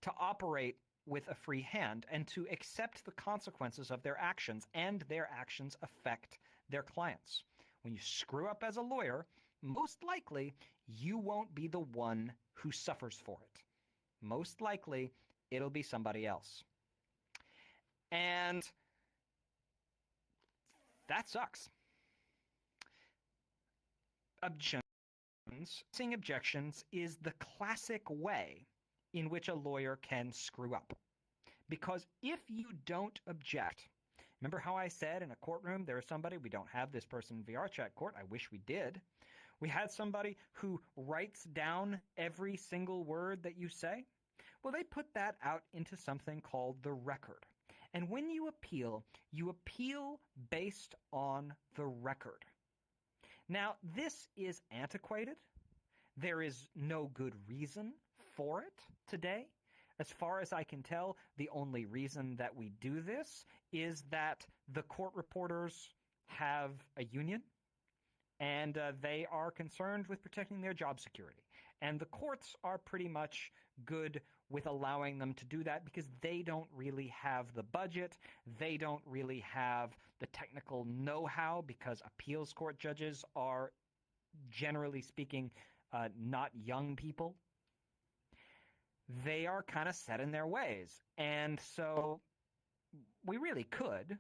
to operate with a free hand and to accept the consequences of their actions, and their actions affect their clients. When you screw up as a lawyer, most likely you won't be the one who suffers for it. Most likely, it'll be somebody else. And that sucks. Seeing objections is the classic way in which a lawyer can screw up. Because if you don't object, remember how I said in a courtroom there is somebody, we don't have this person in VR chat court, I wish we did. We had somebody who writes down every single word that you say. Well, they put that out into something called the record. And when you appeal based on the record. Now, this is antiquated. There is no good reason for it today. As far as I can tell, the only reason that we do this is that the court reporters have a union, and they are concerned with protecting their job security. And the courts are pretty much good with allowing them to do that because they don't really have the budget. They don't really have the technical know-how, because appeals court judges are, generally speaking, not young people. They are kind of set in their ways. And so we really could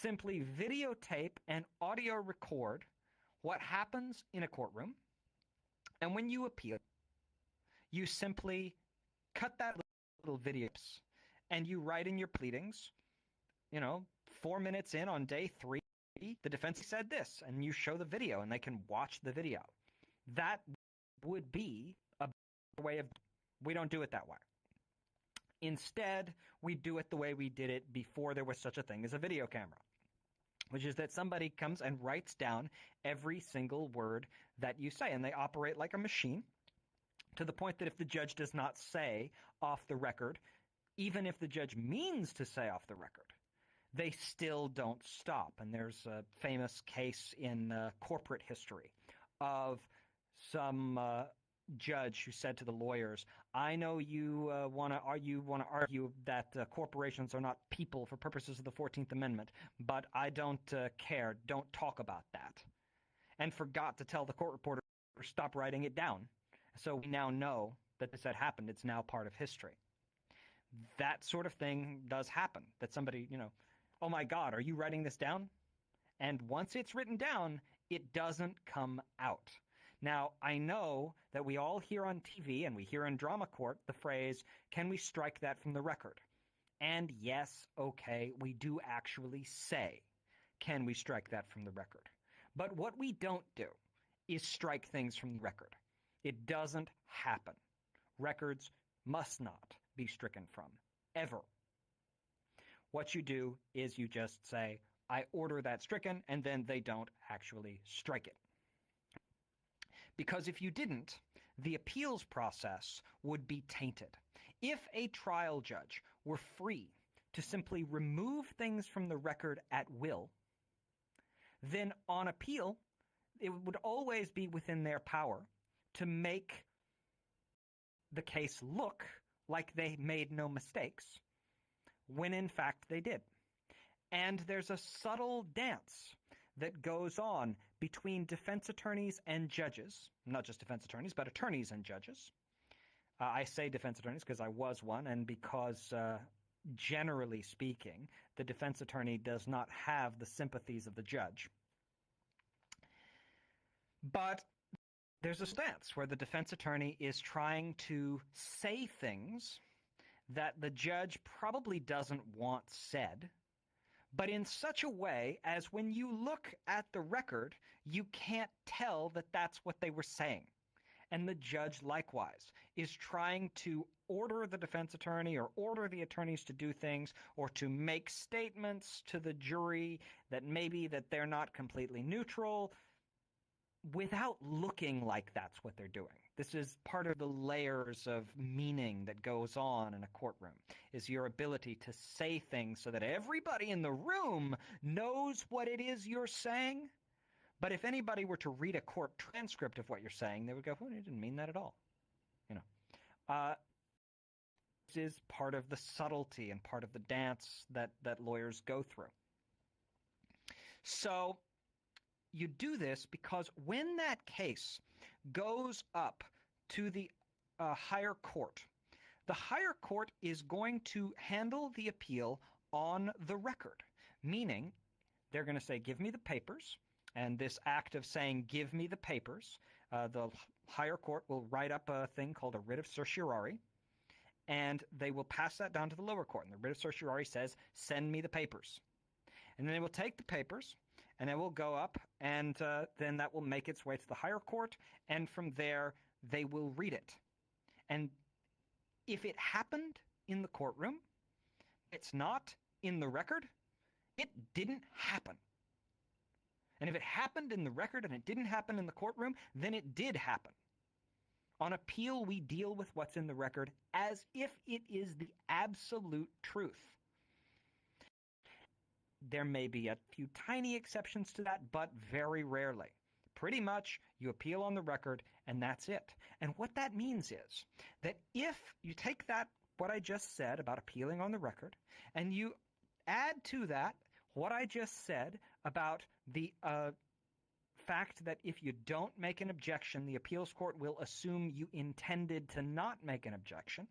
simply videotape and audio record what happens in a courtroom. And when you appeal, you simply cut that little video and you write in your pleadings, 4 minutes in on day 3, the defense said this, and you show the video and they can watch the video. That would be a way of, we don't do it that way. Instead, we do it the way we did it before there was such a thing as a video camera, which is that somebody comes and writes down every single word that you say, and they operate like a machine to the point that if the judge does not say off the record, even if the judge means to say off the record, they still don't stop. And there's a famous case in corporate history of some judge who said to the lawyers, I know you want to argue that corporations are not people for purposes of the 14th Amendment, but I don't care. Don't talk about that. And forgot to tell the court reporter, stop writing it down. So we now know that this had happened. It's now part of history. That sort of thing does happen, that somebody, oh my God, are you writing this down? And once it's written down, it doesn't come out. Now, I know that we all hear on TV and we hear in drama court the phrase, can we strike that from the record? And yes, okay, we do actually say, can we strike that from the record? But what we don't do is strike things from the record. It doesn't happen. Records must not be stricken from, ever. What you do is you just say, I order that stricken, and then they don't actually strike it. Because if you didn't, the appeals process would be tainted. If a trial judge were free to simply remove things from the record at will, then on appeal, it would always be within their power to make the case look like they made no mistakes, when in fact they did. And there's a subtle dance that goes on between defense attorneys and judges, not just defense attorneys, but attorneys and judges. I say defense attorneys because I was one, and because generally speaking, the defense attorney does not have the sympathies of the judge. But there's a stance where the defense attorney is trying to say things that the judge probably doesn't want said, but in such a way as when you look at the record, you can't tell that that's what they were saying. And the judge, likewise, is trying to order the defense attorney or order the attorneys to do things or to make statements to the jury that maybe that they're not completely neutral without looking like that's what they're doing. This is part of the layers of meaning that goes on in a courtroom, is your ability to say things so that everybody in the room knows what it is you're saying. But if anybody were to read a court transcript of what you're saying, they would go, I didn't mean that at all. This is part of the subtlety and part of the dance that lawyers go through. So you do this because when that case goes up to the higher court, the higher court is going to handle the appeal on the record, meaning they're going to say, give me the papers. And this act of saying, give me the papers, the higher court will write up a thing called a writ of certiorari, and they will pass that down to the lower court. And the writ of certiorari says, send me the papers. And then they will take the papers, and it will go up, and then that will make its way to the higher court, and from there, they will read it. And if it happened in the courtroom, it's not in the record, it didn't happen. And if it happened in the record and it didn't happen in the courtroom, then it did happen. On appeal, we deal with what's in the record as if it is the absolute truth. There may be a few tiny exceptions to that, but very rarely. Pretty much, you appeal on the record, and that's it. And what that means is that if you take that, what I just said about appealing on the record, and you add to that what I just said about the fact that if you don't make an objection, the appeals court will assume you intended to not make an objection.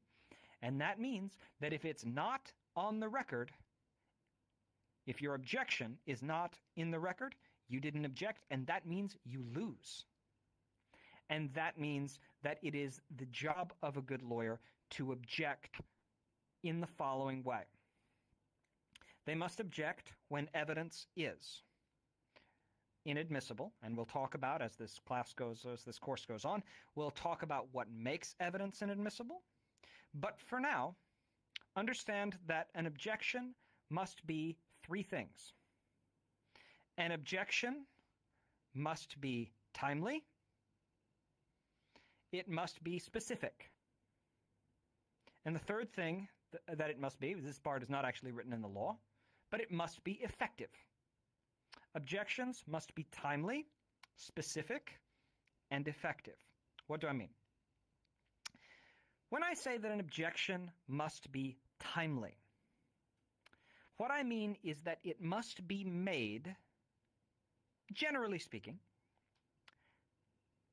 And that means that if it's not on the record, if your objection is not in the record, you didn't object, and that means you lose. And that means that it is the job of a good lawyer to object in the following way. They must object when evidence is inadmissible, and we'll talk about, as this course goes on, we'll talk about what makes evidence inadmissible. But for now, understand that an objection must be three things. An objection must be timely. It must be specific. And the third thing that it must be, this part is not actually written in the law, but it must be effective. Objections must be timely, specific, and effective. What do I mean? When I say that an objection must be timely, what I mean is that it must be made, generally speaking,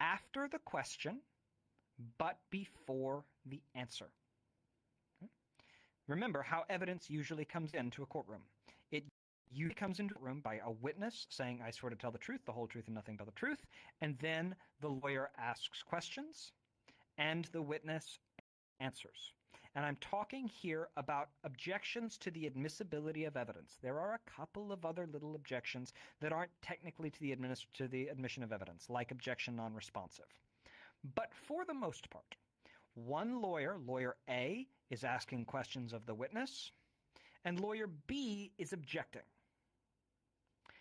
after the question, but before the answer. Remember how evidence usually comes into a courtroom. It usually comes into a room by a witness saying, I swear to tell the truth, the whole truth, and nothing but the truth. And then the lawyer asks questions, and the witness answers. And I'm talking here about objections to the admissibility of evidence. There are a couple of other little objections that aren't technically to the admission of evidence, like objection non-responsive. But for the most part, one lawyer, lawyer A, is asking questions of the witness, and lawyer B is objecting.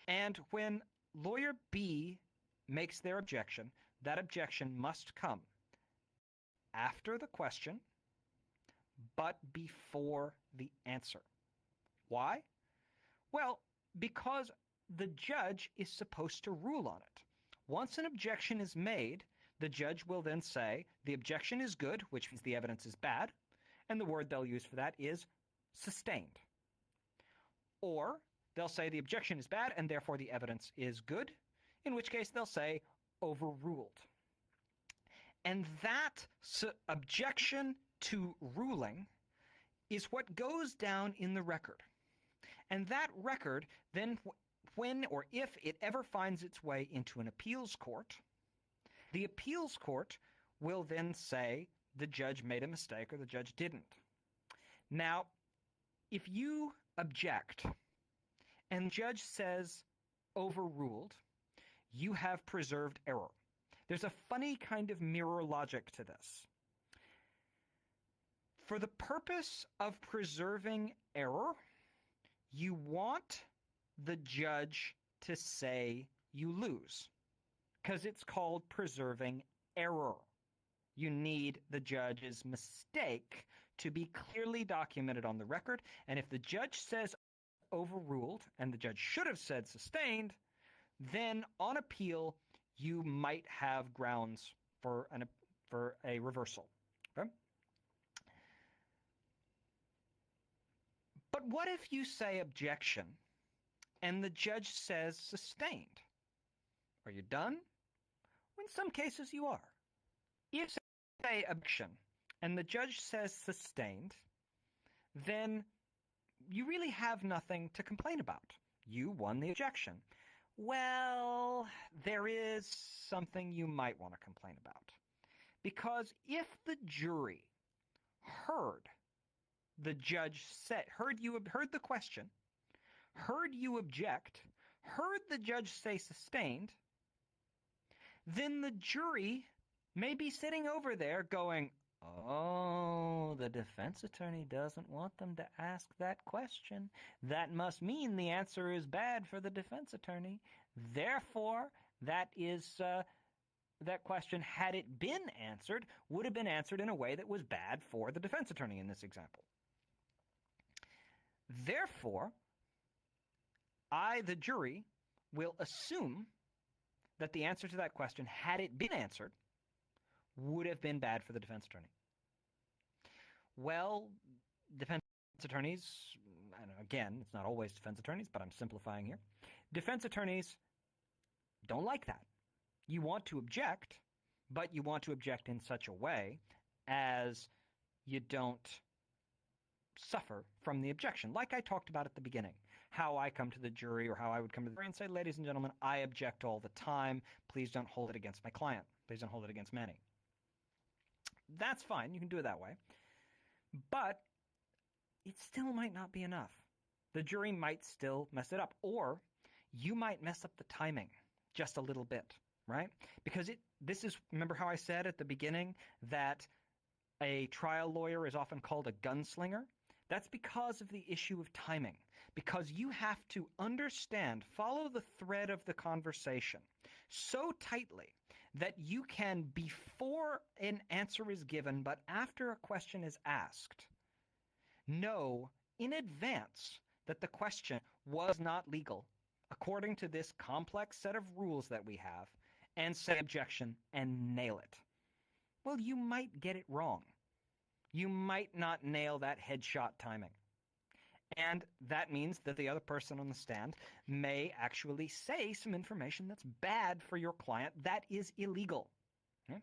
And when lawyer B makes their objection, that objection must come after the question, but before the answer. Why? Well, because the judge is supposed to rule on it. Once an objection is made, the judge will then say, the objection is good, which means the evidence is bad, and the word they'll use for that is sustained. Or they'll say the objection is bad, and therefore the evidence is good, in which case they'll say overruled. And that objection to ruling is what goes down in the record. And that record then, when or if it ever finds its way into an appeals court, the appeals court will then say the judge made a mistake or the judge didn't. Now, if you object and the judge says overruled, you have preserved error. There's a funny kind of mirror logic to this. For the purpose of preserving error, you want the judge to say you lose, because it's called preserving error. You need the judge's mistake to be clearly documented on the record, and if the judge says overruled and the judge should have said sustained, then on appeal you might have grounds for a reversal. Okay? But what if you say objection and the judge says sustained? Are you done? Well, in some cases you are. If you say objection and the judge says sustained, then you really have nothing to complain about. You won the objection. Well, there is something you might want to complain about. Because if the jury heard the judge say, heard the question, heard you object, heard the judge say sustained, then the jury may be sitting over there going, oh, the defense attorney doesn't want them to ask that question. That must mean the answer is bad for the defense attorney. Therefore, that question, had it been answered, would have been answered in a way that was bad for the defense attorney in this example. Therefore, I, the jury, will assume that the answer to that question, had it been answered, would have been bad for the defense attorney. Well, defense attorneys, and again, it's not always defense attorneys, but I'm simplifying here. Defense attorneys don't like that. You want to object, but you want to object in such a way as you don't suffer from the objection. Like I talked about at the beginning, how I come to the jury or how I would come to the jury and say, ladies and gentlemen, I object all the time. Please don't hold it against my client. Please don't hold it against Manny. That's fine. You can do it that way. But it still might not be enough. the jury might still mess it up. Or you might mess up the timing just a little bit, right? Because remember how I said at the beginning that a trial lawyer is often called a gunslinger? That's because of the issue of timing. Because you have to follow the thread of the conversation so tightly that you can, before an answer is given, but after a question is asked, know in advance that the question was not legal according to this complex set of rules that we have, and say objection and nail it. Well, you might get it wrong. You might not nail that headshot timing. And that means that the other person on the stand may actually say some information that's bad for your client that is illegal. Okay?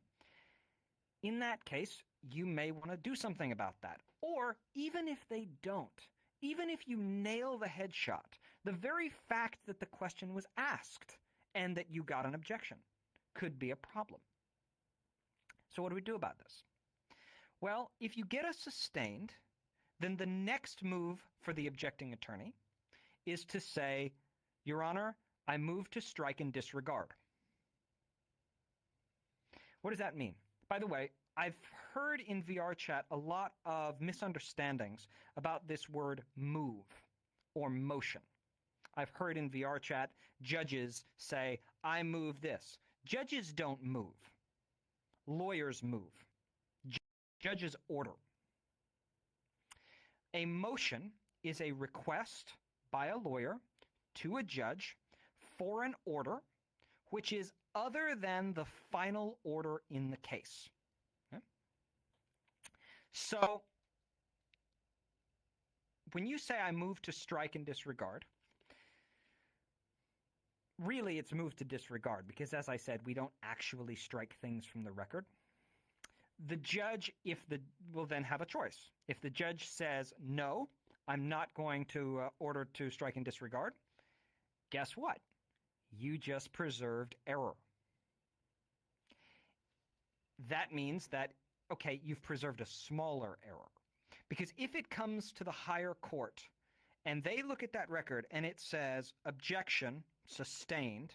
In that case, you may want to do something about that. Or even if they don't, even if you nail the headshot, the very fact that the question was asked and that you got an objection could be a problem. So what do we do about this? Well, if you get a sustained, then the next move for the objecting attorney is to say, Your Honor, I move to strike and disregard. What does that mean? By the way, I've heard in VR chat a lot of misunderstandings about this word move or motion. I've heard in VR chat judges say, I move this. Judges don't move. Lawyers move. Judges order. A motion is a request by a lawyer to a judge for an order which is other than the final order in the case. Okay? So, when you say I move to strike and disregard, really it's move to disregard because, as I said, we don't actually strike things from the record. The judge will then have a choice. If the judge says, no, I'm not going to order to strike and disregard, guess what? You just preserved error. That means that, okay, you've preserved a smaller error. Because if it comes to the higher court and they look at that record and it says objection, sustained,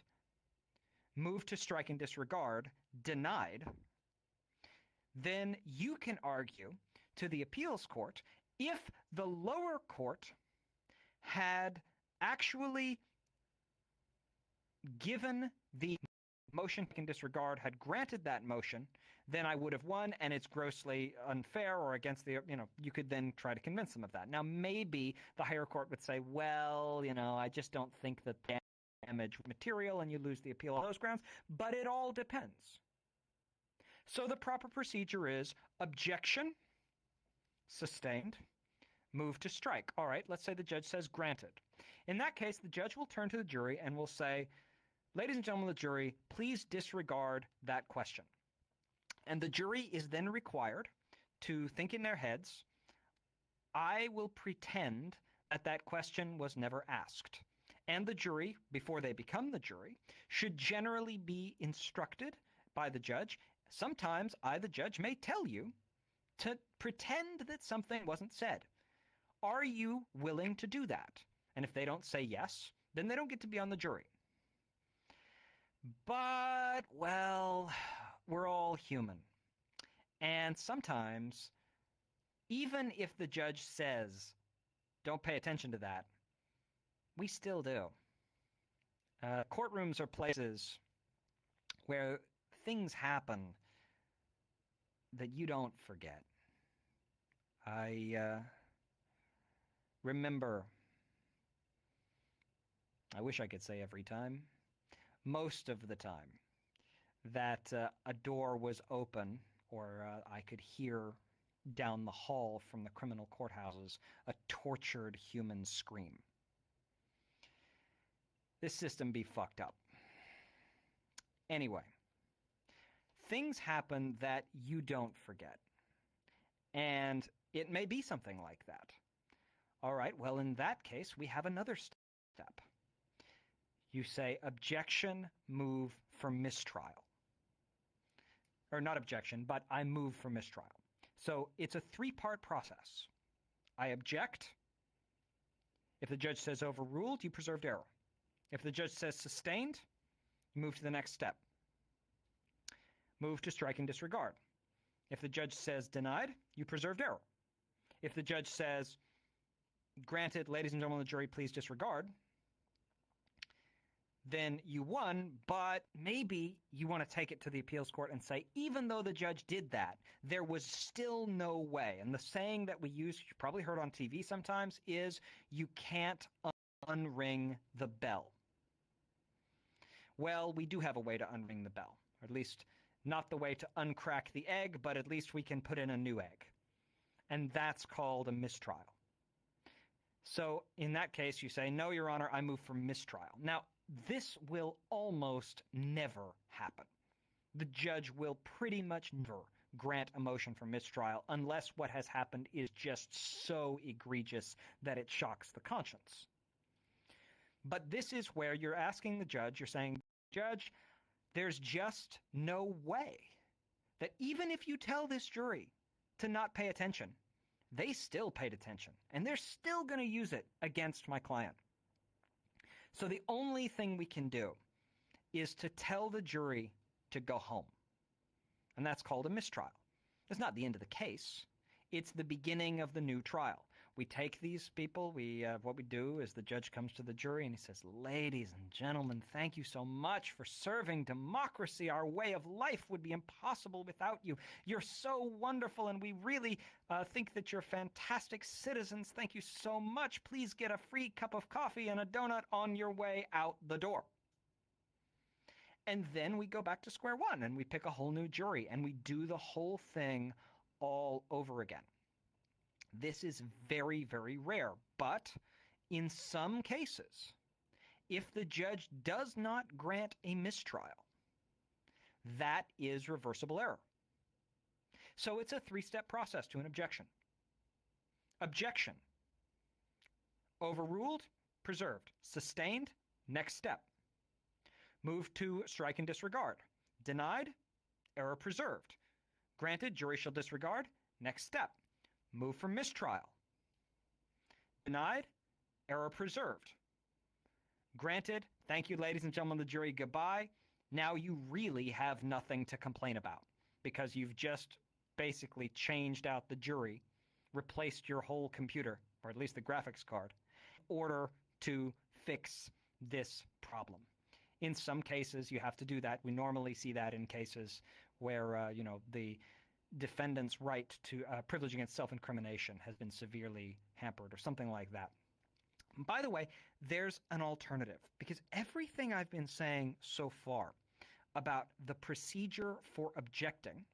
move to strike and disregard, denied, then you can argue to the appeals court if the lower court had actually given the motion in disregard, had granted that motion, then I would have won and it's grossly unfair or against the, you could then try to convince them of that. Now, maybe the higher court would say, well, I just don't think that damage material and you lose the appeal on those grounds, but it all depends. So the proper procedure is objection, sustained, move to strike. All right, let's say the judge says granted. In that case, the judge will turn to the jury and will say, ladies and gentlemen of the jury, please disregard that question. And the jury is then required to think in their heads, I will pretend that that question was never asked. And the jury, before they become the jury, should generally be instructed by the judge. Sometimes I, the judge, may tell you to pretend that something wasn't said. Are you willing to do that? And if they don't say yes, then they don't get to be on the jury. But, well, we're all human. And sometimes, even if the judge says, don't pay attention to that, we still do. Courtrooms are places where things happen that you don't forget. I remember, I wish I could say every time, most of the time, that a door was open or I could hear down the hall from the criminal courthouses a tortured human scream. This system be fucked up. Anyway, things happen that you don't forget. And it may be something like that. All right, well, in that case, we have another step. You say, objection, move for mistrial. Or not objection, but I move for mistrial. So it's a three-part process. I object. If the judge says overruled, you preserved error. If the judge says sustained, you move to the next step. Move to strike and disregard. If the judge says denied, you preserved error. If the judge says granted, ladies and gentlemen of the jury, please disregard, then you won, but maybe you want to take it to the appeals court and say, even though the judge did that, there was still no way. And the saying that we use, you probably heard on TV sometimes, is you can't unring the bell. Well, we do have a way to unring the bell, or at least not the way to uncrack the egg, but at least we can put in a new egg. And that's called a mistrial. So in that case, you say, no, Your Honor, I move for mistrial. Now, this will almost never happen. The judge will pretty much never grant a motion for mistrial unless what has happened is just so egregious that it shocks the conscience. But this is where you're asking the judge, you're saying, Judge, there's just no way that even if you tell this jury to not pay attention, they still paid attention, and they're still going to use it against my client. So the only thing we can do is to tell the jury to go home. And that's called a mistrial. It's not the end of the case. It's the beginning of the new trial. We take these people, what we do is the judge comes to the jury and he says, ladies and gentlemen, thank you so much for serving democracy. Our way of life would be impossible without you. You're so wonderful, and we really think that you're fantastic citizens. Thank you so much. Please get a free cup of coffee and a donut on your way out the door. And then we go back to square one and we pick a whole new jury and we do the whole thing all over again. This is very, very rare, but in some cases, if the judge does not grant a mistrial, that is reversible error. So it's a three-step process to an objection. Objection. Overruled, preserved. Sustained, next step. Move to strike and disregard. Denied, error preserved. Granted, jury shall disregard, next step. Move for mistrial. Denied, error preserved. Granted, thank you, ladies and gentlemen of the jury, goodbye. Now you really have nothing to complain about because you've just basically changed out the jury, replaced your whole computer, or at least the graphics card, in order to fix this problem. In some cases, you have to do that. We normally see that in cases where, the defendant's right to privilege against self-incrimination has been severely hampered or something like that. By the way, there's an alternative, because everything I've been saying so far about the procedure for objecting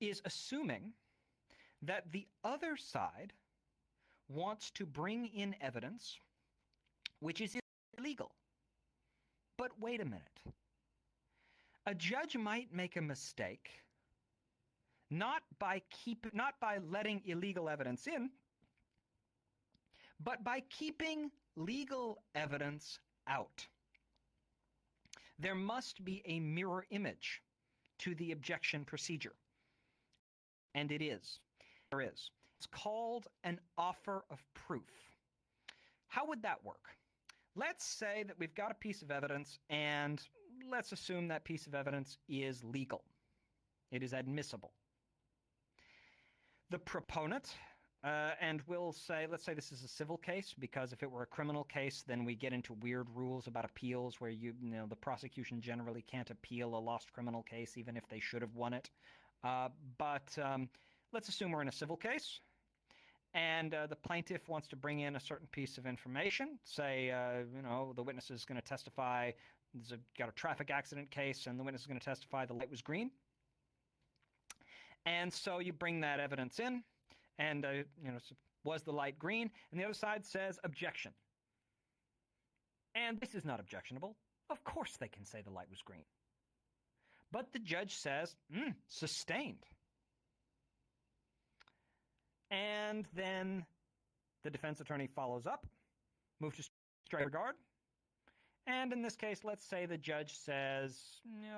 is assuming that the other side wants to bring in evidence which is illegal. But wait a minute. A judge might make a mistake not by letting illegal evidence in, but by keeping legal evidence out. There must be a mirror image to the objection procedure. And it is. There is. It's called an offer of proof. How would that work? Let's say that we've got a piece of evidence, and let's assume that piece of evidence is legal. It is admissible. The proponent, and we'll say, let's say this is a civil case, because if it were a criminal case, then we get into weird rules about appeals where the prosecution generally can't appeal a lost criminal case, even if they should have won it. But let's assume we're in a civil case, and the plaintiff wants to bring in a certain piece of information. Say, the witness is going to testify. Got a traffic accident case, and the witness is going to testify the light was green. And so you bring that evidence in, and was the light green? And the other side says objection. And this is not objectionable. Of course they can say the light was green. But the judge says, sustained. And then the defense attorney follows up, moves to strike regard. And in this case, let's say the judge says,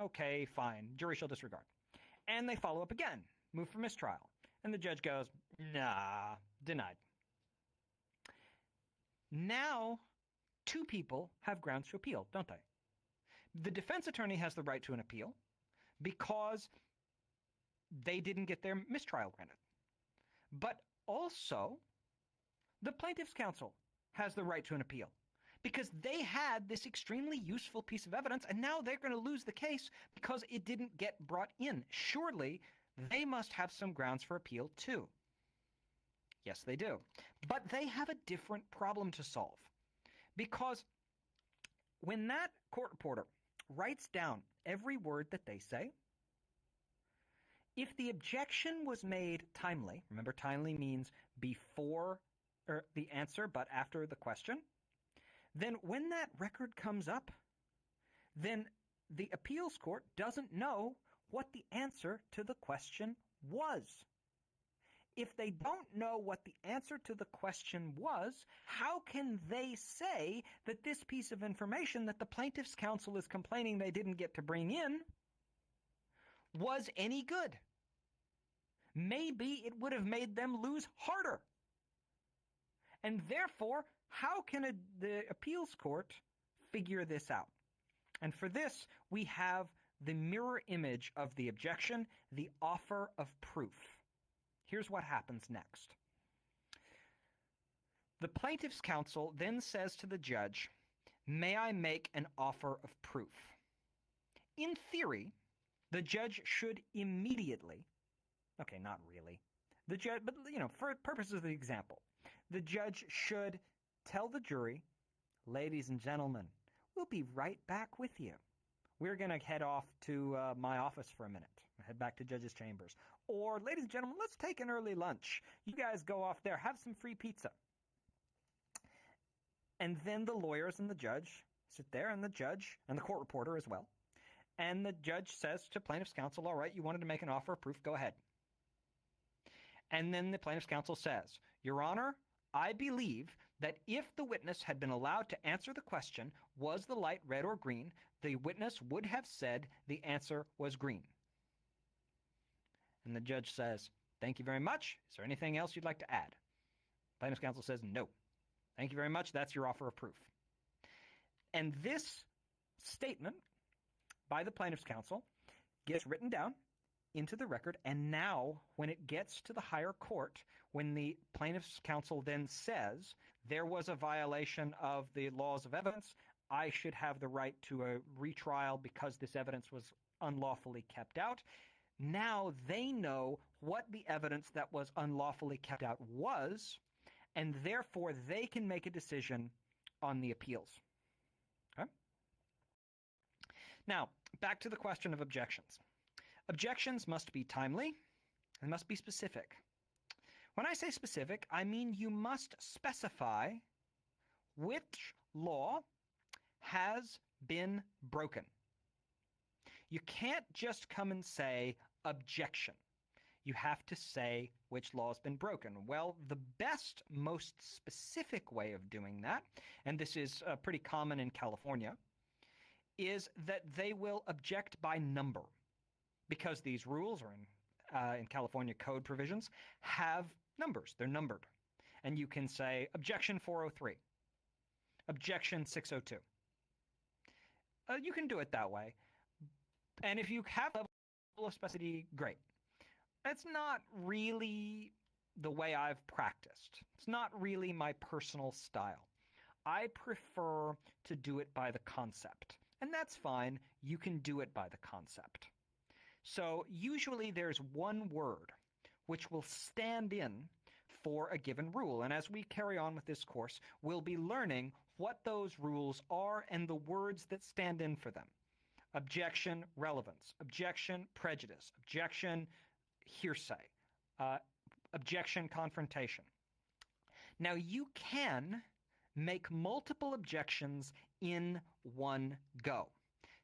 okay, fine, jury shall disregard. And they follow up again, move for mistrial. And the judge goes, nah, denied. Now, two people have grounds to appeal, don't they? The defense attorney has the right to an appeal because they didn't get their mistrial granted. But also, the plaintiff's counsel has the right to an appeal because they had this extremely useful piece of evidence, and now they're going to lose the case because it didn't get brought in. Surely, they must have some grounds for appeal too. Yes, they do. But they have a different problem to solve. Because when that court reporter writes down every word that they say, if the objection was made timely, remember timely means before the answer but after the question, then when that record comes up, then the appeals court doesn't know what the answer to the question was. If they don't know what the answer to the question was, how can they say that this piece of information that the plaintiff's counsel is complaining they didn't get to bring in was any good? Maybe it would have made them lose harder. And therefore, how can the appeals court figure this out? And for this, we have the mirror image of the objection, the offer of proof. Here's what happens next. The plaintiff's counsel then says to the judge, "May I make an offer of proof?" In theory, the judge should immediately, okay, not really, the judge, but for purposes of the example, the judge should tell the jury, "Ladies and gentlemen, we'll be right back with you. We're going to head off to my office for a minute. Head back to judge's chambers. Or, ladies and gentlemen, let's take an early lunch. You guys go off there. Have some free pizza." And then the lawyers and the judge sit there, and the judge and the court reporter as well. And the judge says to plaintiff's counsel, "All right, you wanted to make an offer of proof. Go ahead." And then the plaintiff's counsel says, "Your Honor, I believe that if the witness had been allowed to answer the question, was the light red or green, the witness would have said the answer was green." And the judge says, "Thank you very much. Is there anything else you'd like to add?" Plaintiff's counsel says, "No. Thank you very much. That's your offer of proof." And this statement by the plaintiff's counsel gets written down into the record, and now when it gets to the higher court, when the plaintiff's counsel then says there was a violation of the laws of evidence, I should have the right to a retrial because this evidence was unlawfully kept out. Now they know what the evidence that was unlawfully kept out was, and therefore they can make a decision on the appeals. Okay? Now, back to the question of objections. Objections must be timely and must be specific. When I say specific, I mean you must specify which law has been broken. You can't just come and say objection. You have to say which law has been broken. Well, the best, most specific way of doing that, and this is pretty common in California, is that they will object by number, because these rules, or in California code provisions, have numbers. They're numbered. And you can say objection 403, objection 602. You can do it that way. And if you have a level of specificity, great. That's not really the way I've practiced. It's not really my personal style. I prefer to do it by the concept. And that's fine. You can do it by the concept. So usually there's one word which will stand in for a given rule. And as we carry on with this course, we'll be learning what those rules are and the words that stand in for them. Objection, relevance. Objection, prejudice. Objection, hearsay. Objection, confrontation. Now, you can make multiple objections in one go.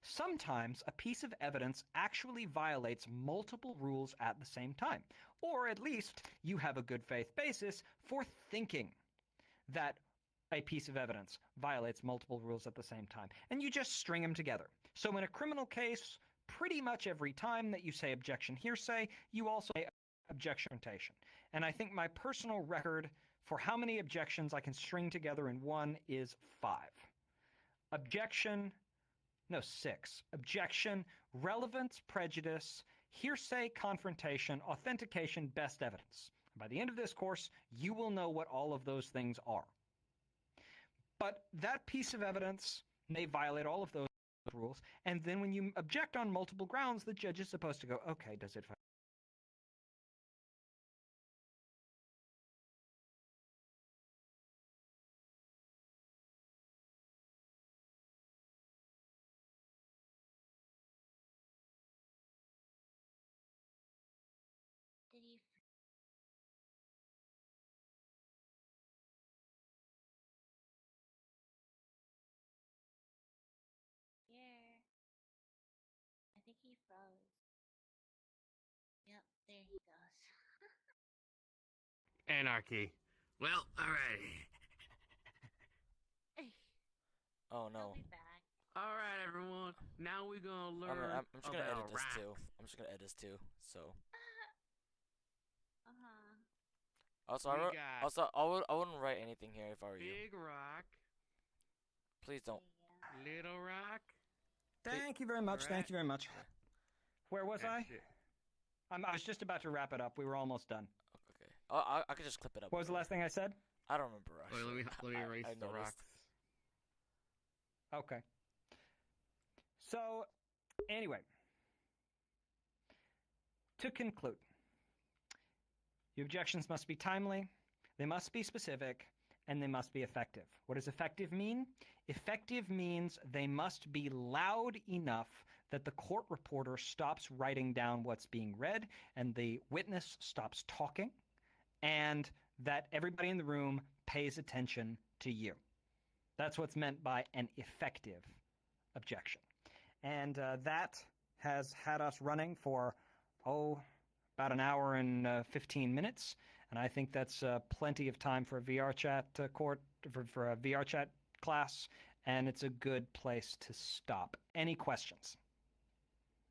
Sometimes a piece of evidence actually violates multiple rules at the same time, or at least you have a good faith basis for thinking that a piece of evidence violates multiple rules at the same time, and you just string them together. So in a criminal case, pretty much every time that you say objection hearsay, you also say objection confrontation. And I think my personal record for how many objections I can string together in one is 5. Objection, no, 6. Objection, relevance, prejudice, hearsay, confrontation, authentication, best evidence. By the end of this course, you will know what all of those things are. But that piece of evidence may violate all of those rules, and then when you object on multiple grounds, the judge is supposed to go, okay, does it violate? Did he? Here. I think he froze. Yep, there he goes. Anarchy. Well, alrighty. Oh He'll no. be back. Alright, everyone. Now we're gonna learn I'm just gonna edit about this rocks. too. I'm just gonna edit this too. So Uh-huh. also We got I wouldn't write anything here if I were you. Big rock, Please don't. Yeah. little rock. Thank you very much. Alright. Thank you very much. Where was I? That's it. I was just about to wrap it up. We were almost done. Okay. I could just clip it up. What was the last thing I said? I don't remember Wait, actually. let me I erase the noticed. rocks. Okay. So, anyway, to conclude, the objections must be timely, they must be specific, and they must be effective. What does effective mean? Effective means they must be loud enough that the court reporter stops writing down what's being read and the witness stops talking, and that everybody in the room pays attention to you. That's what's meant by an effective objection. And that has had us running for, about an hour and 15 minutes. And I think that's plenty of time for a VR chat for a VR chat class. And it's a good place to stop. Any questions?